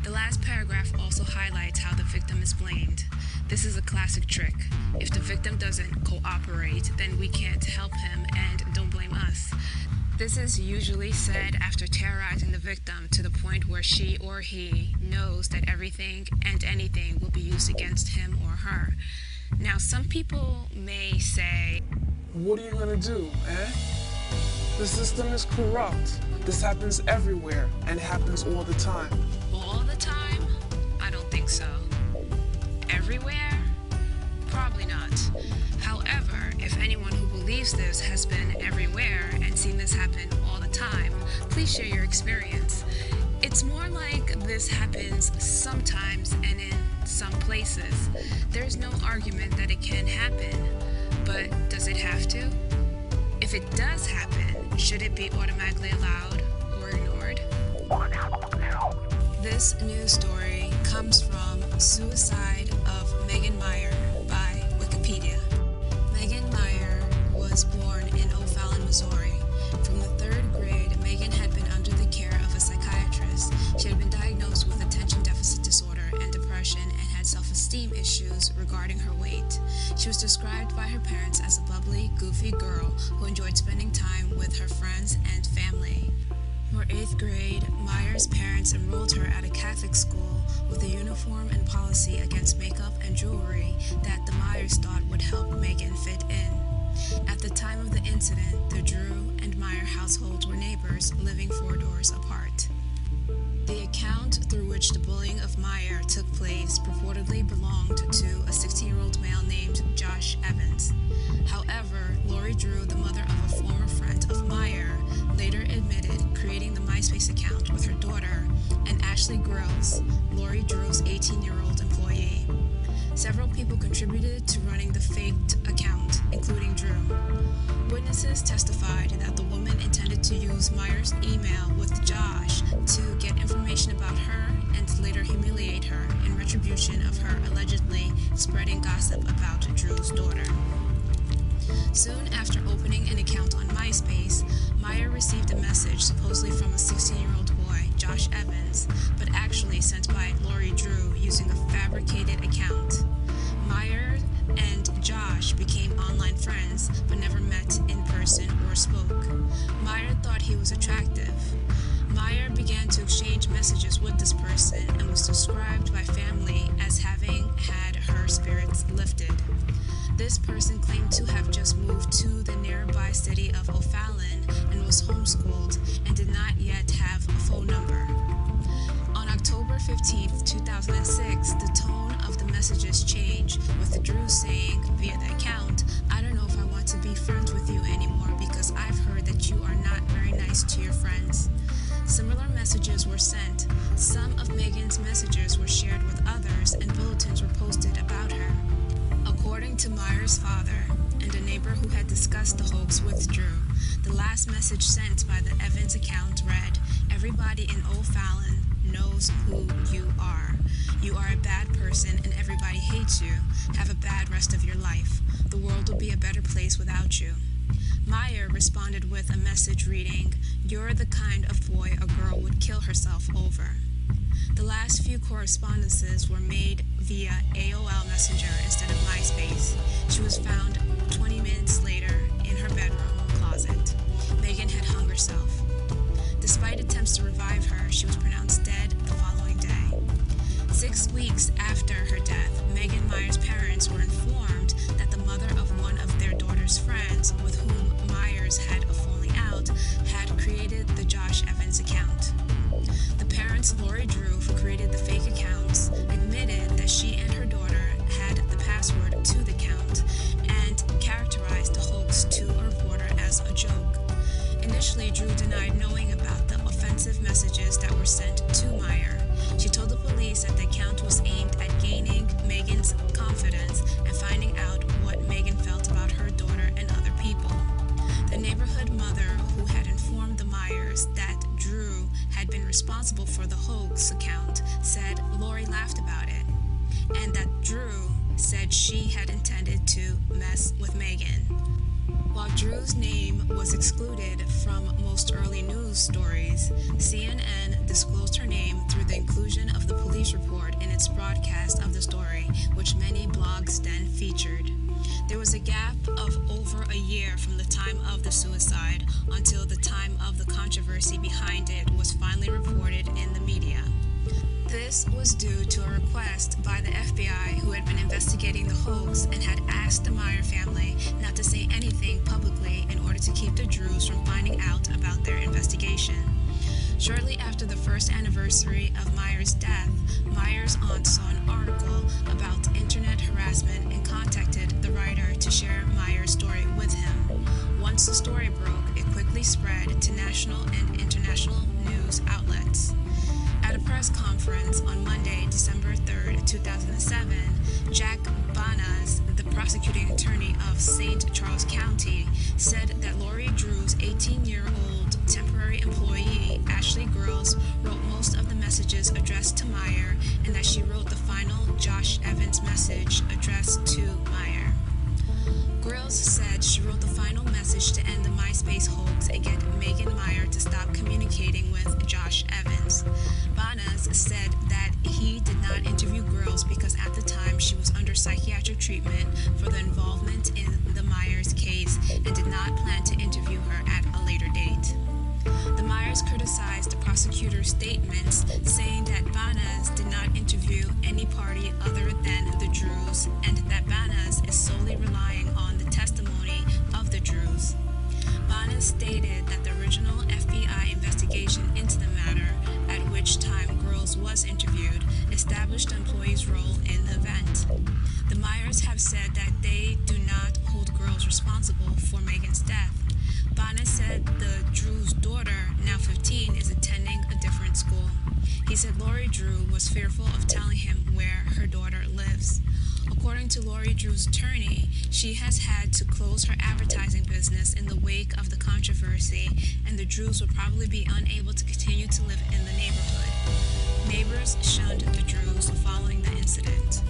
The last paragraph also highlights how the victim is blamed. This is a classic trick. If the victim doesn't cooperate, then we can't help him and don't blame us. This is usually said after terrorizing the victim to the point where she or he knows that everything and anything will be used against him or her. Now, some people may say, What are you gonna do, eh? The system is corrupt. This happens everywhere and happens all the time. all the time? I don't think so. Everywhere? Probably not. However, if anyone who believes this has been everywhere and seen this happen all the time, please share your experience. It's more like this happens sometimes and in some places. There's no argument that it can happen, but does it have to? If it does happen, should it be automatically allowed or ignored? This news story comes from Suicide of Megan Meyer by Wikipedia. Megan Meyer was born in O'Fallon, Missouri. From the 3rd grade, Megan had been under the care of a psychiatrist. She had been diagnosed with attention deficit disorder and depression and had self-esteem issues regarding her weight. She was described by her parents as a bubbly, goofy girl who enjoyed spending time with her friends and family. For 8th grade, Meyer's parents enrolled her at a Catholic school with a uniform and policy against makeup and jewelry that the Meyers thought would help Megan fit in. At the time of the incident, the Drew and Meyer households were neighbors living 4 doors apart. The account through which the bullying of Meyer took place purportedly belonged to a 16-year-old male named Josh Evans. However, Lori Drew, the mother of a former friend of Meyer, later admitted creating the MySpace account with her daughter and Ashley Grills, Lori Drew's 18-year-old employee. Several people contributed to running the faked account, including Drew. Witnesses testified that the woman intended to use Meyer's email with Josh to get information about her and later humiliate her in retribution of her allegedly spreading gossip about Drew's daughter. Soon after opening an account on MySpace, Meyer received a message supposedly from a 16-year-old boy, Josh Evans, but actually sent by Lori Drew using a fabricated account. Meyer and Josh became online friends, but never met in person or spoke. Meyer thought he was attractive. Meyer began to exchange messages with this person and was described by family as having had her spirits lifted. This person claimed to have just moved to the nearby city of O'Fallon and was homeschooled and did not yet have a phone number. On October 15, 2006, the tone of the messages changed, with Drew saying via the account, "I don't know if I want to be friends with you anymore because I've heard that you are not very nice to your friends." Similar messages were sent. Some of Megan's messages were shared with others and bulletins were posted about her. According to Meyer's father and a neighbor who had discussed the hoax with Drew, the last message sent by the Evans account read, "Everybody in O'Fallon knows who you are. You are a bad person and everybody hates you. Have a bad rest of your life. The world will be a better place without you." Meyer responded with a message reading, "You're the kind of boy a girl would kill herself over." The last few correspondences were made via AOL Messenger instead of MySpace. She was found 20 minutes later in her bedroom closet. Megan had hung herself. Despite attempts to revive her, she was pronounced dead the following day. 6 weeks after her death, Megan Meyer's parents were informed that the mother of one of their daughter's friends, with whom Meyers had a falling out, had created the Josh Evans account. The parents, Lori Drew, who created the fake accounts, admitted that she Drew's name was excluded from most early news stories. CNN disclosed her name through the inclusion of the police report in its broadcast of the story, which many blogs then featured. There was a gap of over a year from the time of the suicide until the time of the controversy behind it was finally reported in the media. This was due to a request by the FBI, who had been investigating the hoax and had asked the Meyer family not to say anything publicly in order to keep the Drews from finding out about their investigation. Shortly after the first anniversary of Meyer's death, Meyer's aunt saw an article about internet harassment and contacted the writer to share Meyer's story with him. Once the story broke, it quickly spread to national and international news outlets. At a press conference on Monday, December 3, 2007, Jack Banas, the prosecuting attorney of St. Charles County, said that Lori Drew's 18-year-old temporary employee, Ashley Grills, wrote most of the messages addressed to Meyer, and that she wrote the final Josh Evans message addressed to Meyer. Grills said she wrote the final message to end the MySpace hoax and get Megan Meyer to stop communicating with Josh Evans. Banas said that he did not interview Grills because at the time she was under psychiatric treatment for the involvement in the Myers case and did not plan to interview her at a later date. The Myers criticized the prosecutor's statements, saying that Banas did not interview any party other than the Drews, and that Banas is solely relying on the testimony of the Drews. Banas stated that the original FBI investigation into the matter, at which time Grills was interviewed, established the employee's role in the event. The Myers have said that they do not hold Grills responsible for Megan's death. Banas said the Drew's daughter, now 15, is attending a different school. He said Lori Drew was fearful of telling him where her daughter lives. According to Lori Drew's attorney, she has had to close her advertising business in the wake of the controversy, and the Drews will probably be unable to continue to live in the neighborhood. Neighbors shunned the Drews following the incident.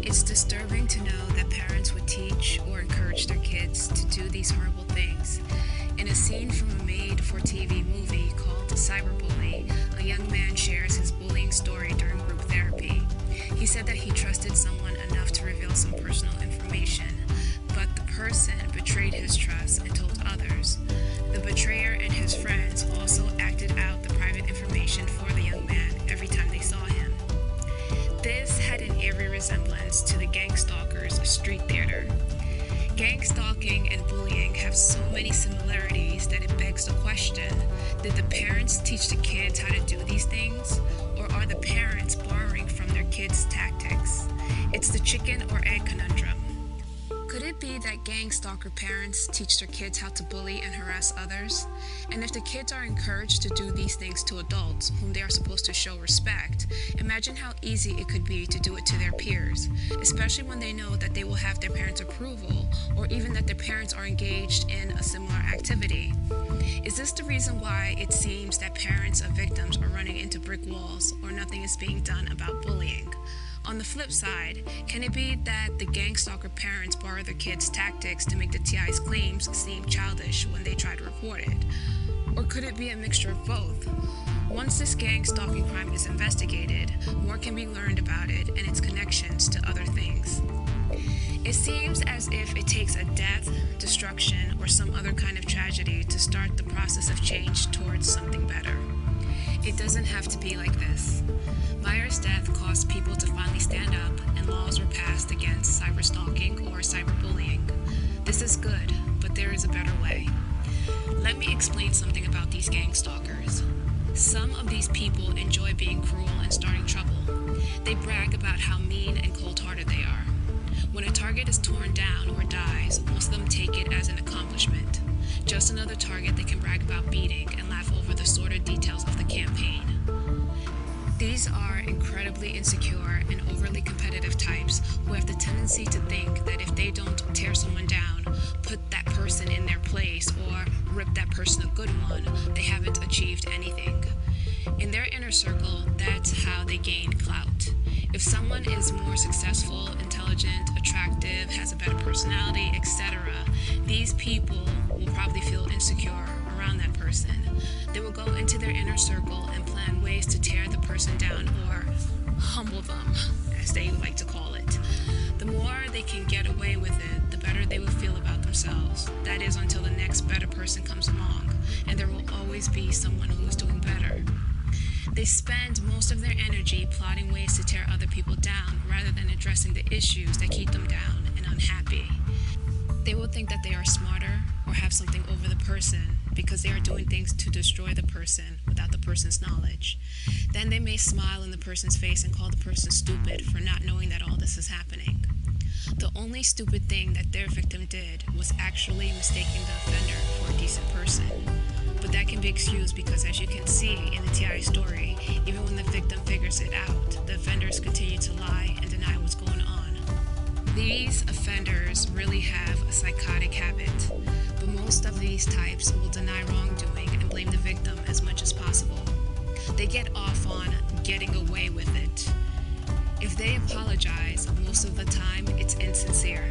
It's disturbing to know that parents would teach or encourage their kids to do these horrible things. In a scene from a made-for-TV movie called Cyberbully, a young man shares his bullying story during group therapy. He said that he trusted someone enough to reveal some personal information, but the person betrayed his trust and told others. The betrayer and his friends also acted out the private information for the young man every time they saw him. This had an eerie resemblance to the gang stalker's street theater. Gang stalking and bullying have so many similarities that it begs the question, did the parents teach the kids how to do these things? Or are the parents borrowing from their kids' tactics? It's the chicken or egg conundrum. Could it be that gang stalker parents teach their kids how to bully and harass others? And if the kids are encouraged to do these things to adults, whom they are supposed to show respect, imagine how easy it could be to do it to their peers, especially when they know that they will have their parents' approval, or even that their parents are engaged in a similar activity. Is this the reason why it seems that parents of victims are running into brick walls, or nothing is being done about bullying? On the flip side, can it be that the gang stalker parents borrow their kids' tactics to make the TI's claims seem childish when they try to report it? Or could it be a mixture of both? Once this gang stalking crime is investigated, more can be learned about it and its connections to other things. It seems as if it takes a death, destruction, or some other kind of tragedy to start the process of change towards something better. It doesn't have to be like this. Meyer's death caused people to finally stand up, and laws were passed against cyberstalking or cyberbullying. This is good, but there is a better way. Let me explain something about these gang stalkers. Some of these people enjoy being cruel and starting trouble. They brag about how mean and cold-hearted they are. When a target is torn down or dies, most of them take it as an accomplishment. Just another target they can brag about beating and laugh over the sordid details of the campaign. These are incredibly insecure and overly competitive types who have the tendency to think that if they don't tear someone down, put that person in their place, or rip that person a good one, they haven't achieved anything. In their inner circle, that's how they gain clout. If someone is more successful, intelligent, attractive, has a better personality, etc., These people will probably feel insecure around that person. They will go into their inner circle and plan ways to tear the person down or humble them, as they like to call it. The more they can get away with it, the better they will feel about themselves. That is until the next better person comes along, and there will always be someone who is doing better. They spend most of their energy plotting ways to tear other people down rather than addressing the issues that keep them down and unhappy. They will think that they are smarter or have something over the person because they are doing things to destroy the person without the person's knowledge. Then they may smile in the person's face and call the person stupid for not knowing that all this is happening. The only stupid thing that their victim did was actually mistaking the offender for a decent person. But that can be excused because, as you can see in the TI story, even when the victim figures it out, the offenders continue to lie and deny what's going on. These offenders really have a psychotic habit, but most of these types will deny wrongdoing and blame the victim as much as possible. They get off on getting away with it. If they apologize, most of the time it's insincere.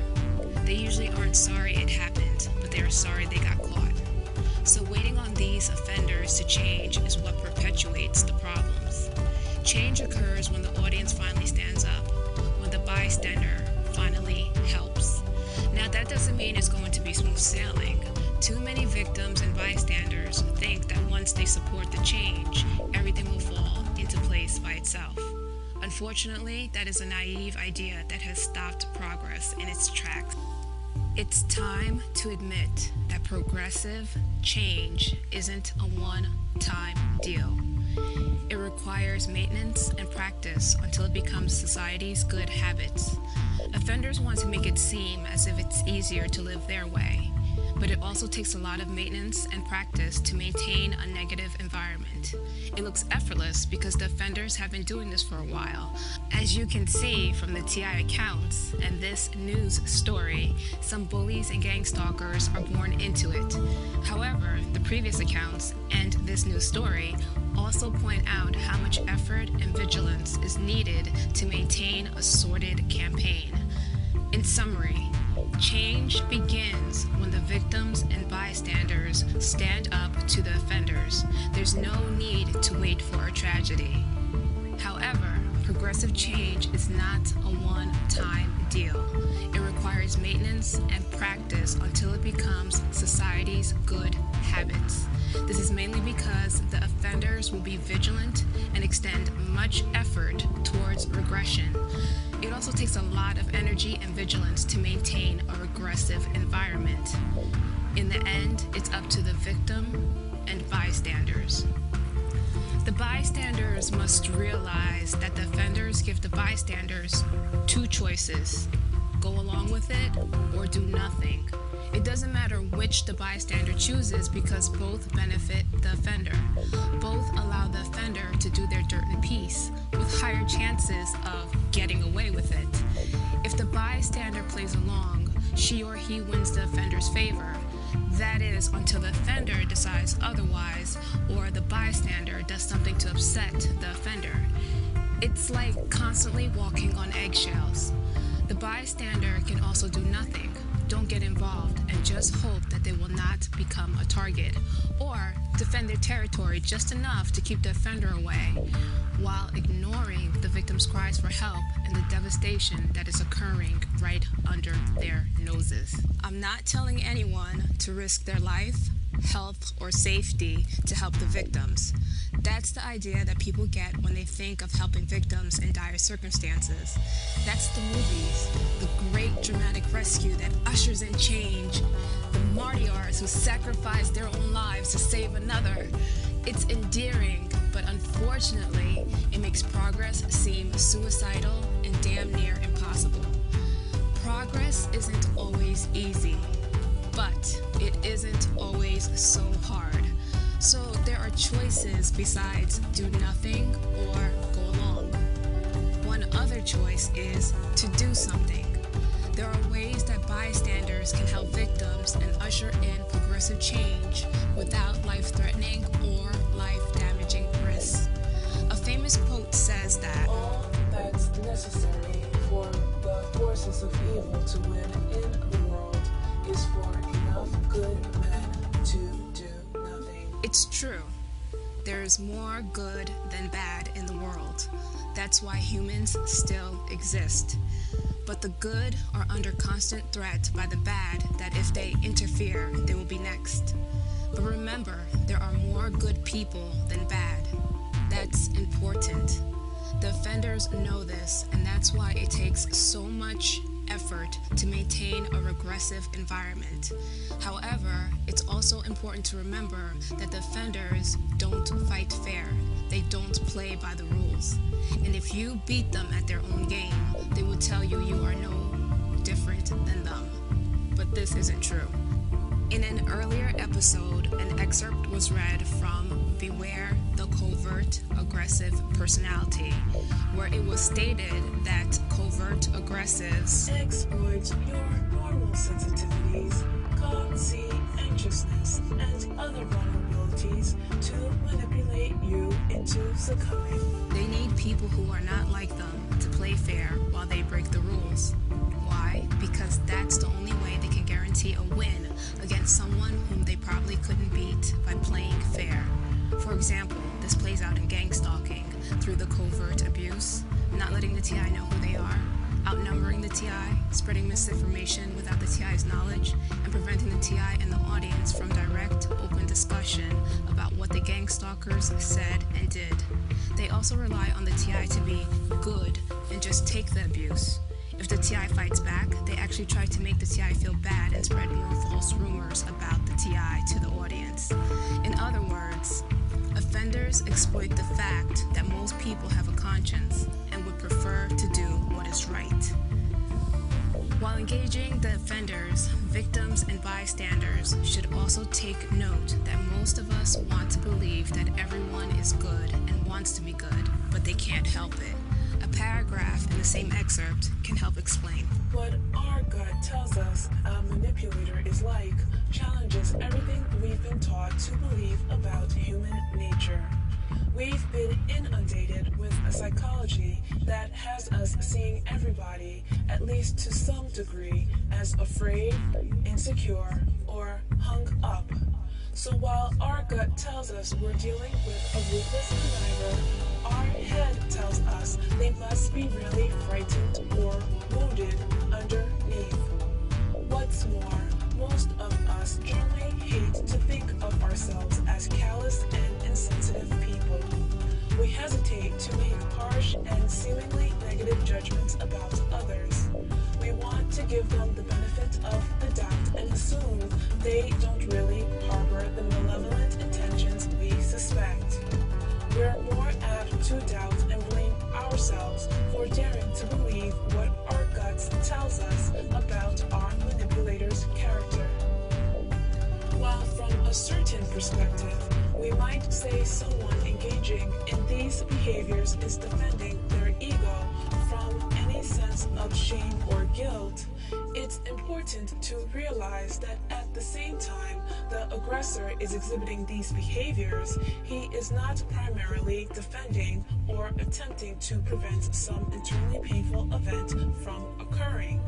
They usually aren't sorry it happened, but they are sorry they got caught. So waiting on these offenders to change is what perpetuates the problems. Change occurs when the audience finally stands up, when the bystander finally helps. Now that doesn't mean it's going to be smooth sailing. Too many victims and bystanders think that once they support the change, everything will fall into place by itself. Unfortunately, that is a naive idea that has stopped progress in its tracks. It's time to admit that progressive change isn't a one-time deal. It requires maintenance and practice until it becomes society's good habits. Offenders want to make it seem as if it's easier to live their way, but it also takes a lot of maintenance and practice to maintain a negative environment. It looks effortless because the offenders have been doing this for a while. As you can see from the TI accounts and this news story, some bullies and gang stalkers are born into it. However, the previous accounts and this news story also point out how much effort and vigilance is needed to maintain a sorted campaign. In summary, change begins when the victims and bystanders stand up to the offenders. There's no need to wait for a tragedy. However, progressive change is not a one-time deal. It requires maintenance and practice until it becomes society's good habits. This is mainly because the offenders will be vigilant and extend much effort towards regression. It also takes a lot of energy and vigilance to maintain a regressive environment. In the end, it's up to the victim and bystanders. The bystanders must realize that the offenders give the bystanders two choices: go along with it or do nothing. It doesn't matter which the bystander chooses because both benefit the offender. Both allow the offender to do their dirt in peace, with higher chances of getting away with it. If the bystander plays along, she or he wins the offender's favor. That is, until the offender decides otherwise or the bystander does something to upset the offender. It's like constantly walking on eggshells. The bystander can also do nothing, don't get involved, and just hope that they will not become a target, or defend their territory just enough to keep the offender away, while ignoring the victim's cries for help and the devastation that is occurring right under their noses. I'm not telling anyone to risk their life, health, or safety to help the victims. That's the idea that people get when they think of helping victims in dire circumstances. That's the movies, the great dramatic rescue that ushers in change, the martyrs who sacrifice their own lives to save another. It's endearing, but unfortunately, it makes progress seem suicidal and damn near impossible. Progress isn't always easy, but it isn't always so hard. So there are choices besides do nothing or go along. One other choice is to do something. There are ways that bystanders can help victims and usher in progressive change without life-threatening or life-damaging risks. A famous quote says that all that's necessary for the forces of evil to win in the world is for enough true. There's more good than bad in the world. That's why humans still exist. But the good are under constant threat by the bad that if they interfere, they will be next. But remember, there are more good people than bad. That's important. The offenders know this, and that's why it takes so much effort to maintain a regressive environment. However, it's also important to remember that the offenders don't fight fair. They don't play by the rules. And if you beat them at their own game, they will tell you you are no different than them. But this isn't true. In an earlier episode, an excerpt was read from Beware the Covert Aggressive Personality, where it was stated that covert aggressives exploit your normal sensitivities, see anxiousness, and other vulnerabilities to manipulate you into succumbing. They need people who are not like them to play fair while they break the rules. Why? Because that's the only way they can guarantee a win against someone whom they probably couldn't beat by playing fair. For example, this plays out in gang stalking through the covert abuse, not letting the TI know who they are, outnumbering the TI, spreading misinformation without the TI's knowledge, and preventing the TI and the audience from direct, open discussion about what the gang stalkers said and did. They also rely on the TI to be good and just take the abuse. If the TI fights back, they actually try to make the TI feel bad and spread more false rumors about the TI to the audience. In other words, offenders exploit the fact that most people have a conscience and would prefer to do what is right. While engaging the offenders, victims and bystanders should also take note that most of us want to believe that everyone is good and wants to be good, but they can't help it. A paragraph in the same excerpt can help explain. What our gut tells us a manipulator is like challenges everything we've been taught to believe about human nature. We've been inundated with a psychology that has us seeing everybody, at least to some degree, as afraid, insecure, or hung up. So while our gut tells us we're dealing with a ruthless conniver, our head tells us they must be really frightened or wounded underneath. What's more, most of us generally hate to think of ourselves as callous and insensitive people. We hesitate to make harsh and seemingly negative judgments about others. We want to give them the benefit of the doubt and assume they don't really harbor the malevolent intentions we suspect. We're more apt to doubt and blame ourselves for daring to believe what our guts tells us about our manipulator's character. While from a certain perspective, we might say someone engaging in these behaviors is defending their ego from any sense of shame or guilt, it's important to realize that at the same time the aggressor is exhibiting these behaviors, he is not primarily defending or attempting to prevent some internally painful event from occurring,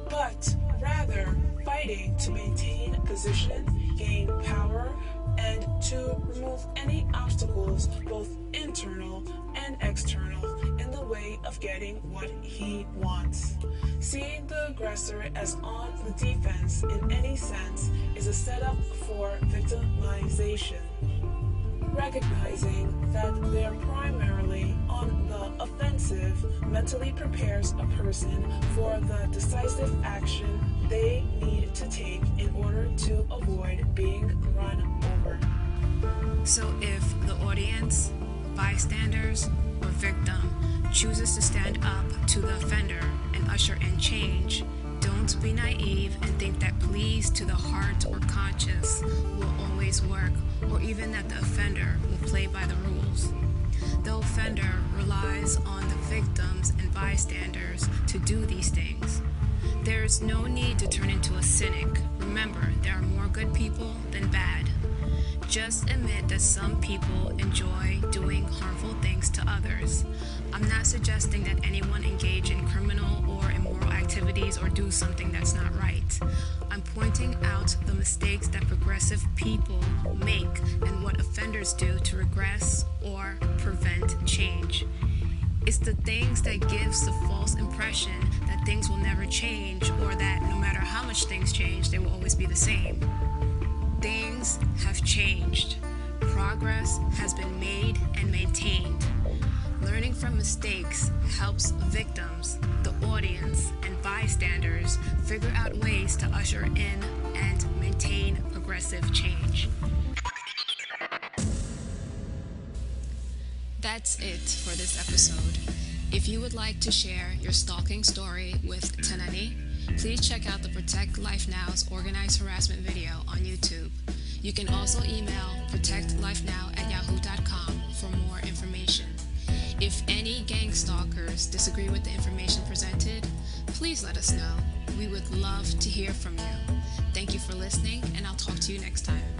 but rather fighting to maintain position, gain power, and to remove any obstacles, both internal and external, in the way of getting what he wants. Seeing the aggressor as on the defense in any sense is a setup for victimization. Recognizing that they're primarily on the offensive mentally prepares a person for the decisive action they need to take in order to avoid being run over. So if the audience, bystanders, or victim chooses to stand up to the offender and usher in change, don't be naive and think that pleas to the heart or conscience will always work, or even that the offender will play by the rules. The offender relies on the victims and bystanders to do these things. There is no need to turn into a cynic. Remember, there are more good people than bad. Just admit that some people enjoy doing harmful things to others. I'm not suggesting that anyone engage in criminal or immoral activities or do something that's not right. I'm pointing out the mistakes that progressive people make and what offenders do to regress or prevent change. It's the things that gives the false impression that things will never change or that no matter how much things change, they will always be the same. Things have changed. Progress has been made and maintained. Learning from mistakes helps victims, the audience, and bystanders figure out ways to usher in and maintain progressive change. That's it for this episode. If you would like to share your stalking story with Tenani, please check out the Protect Life Now's organized harassment video on YouTube. You can also email protectlifenow@yahoo.com for more information. If any gang stalkers disagree with the information presented, please let us know. We would love to hear from you. Thank you for listening, and I'll talk to you next time.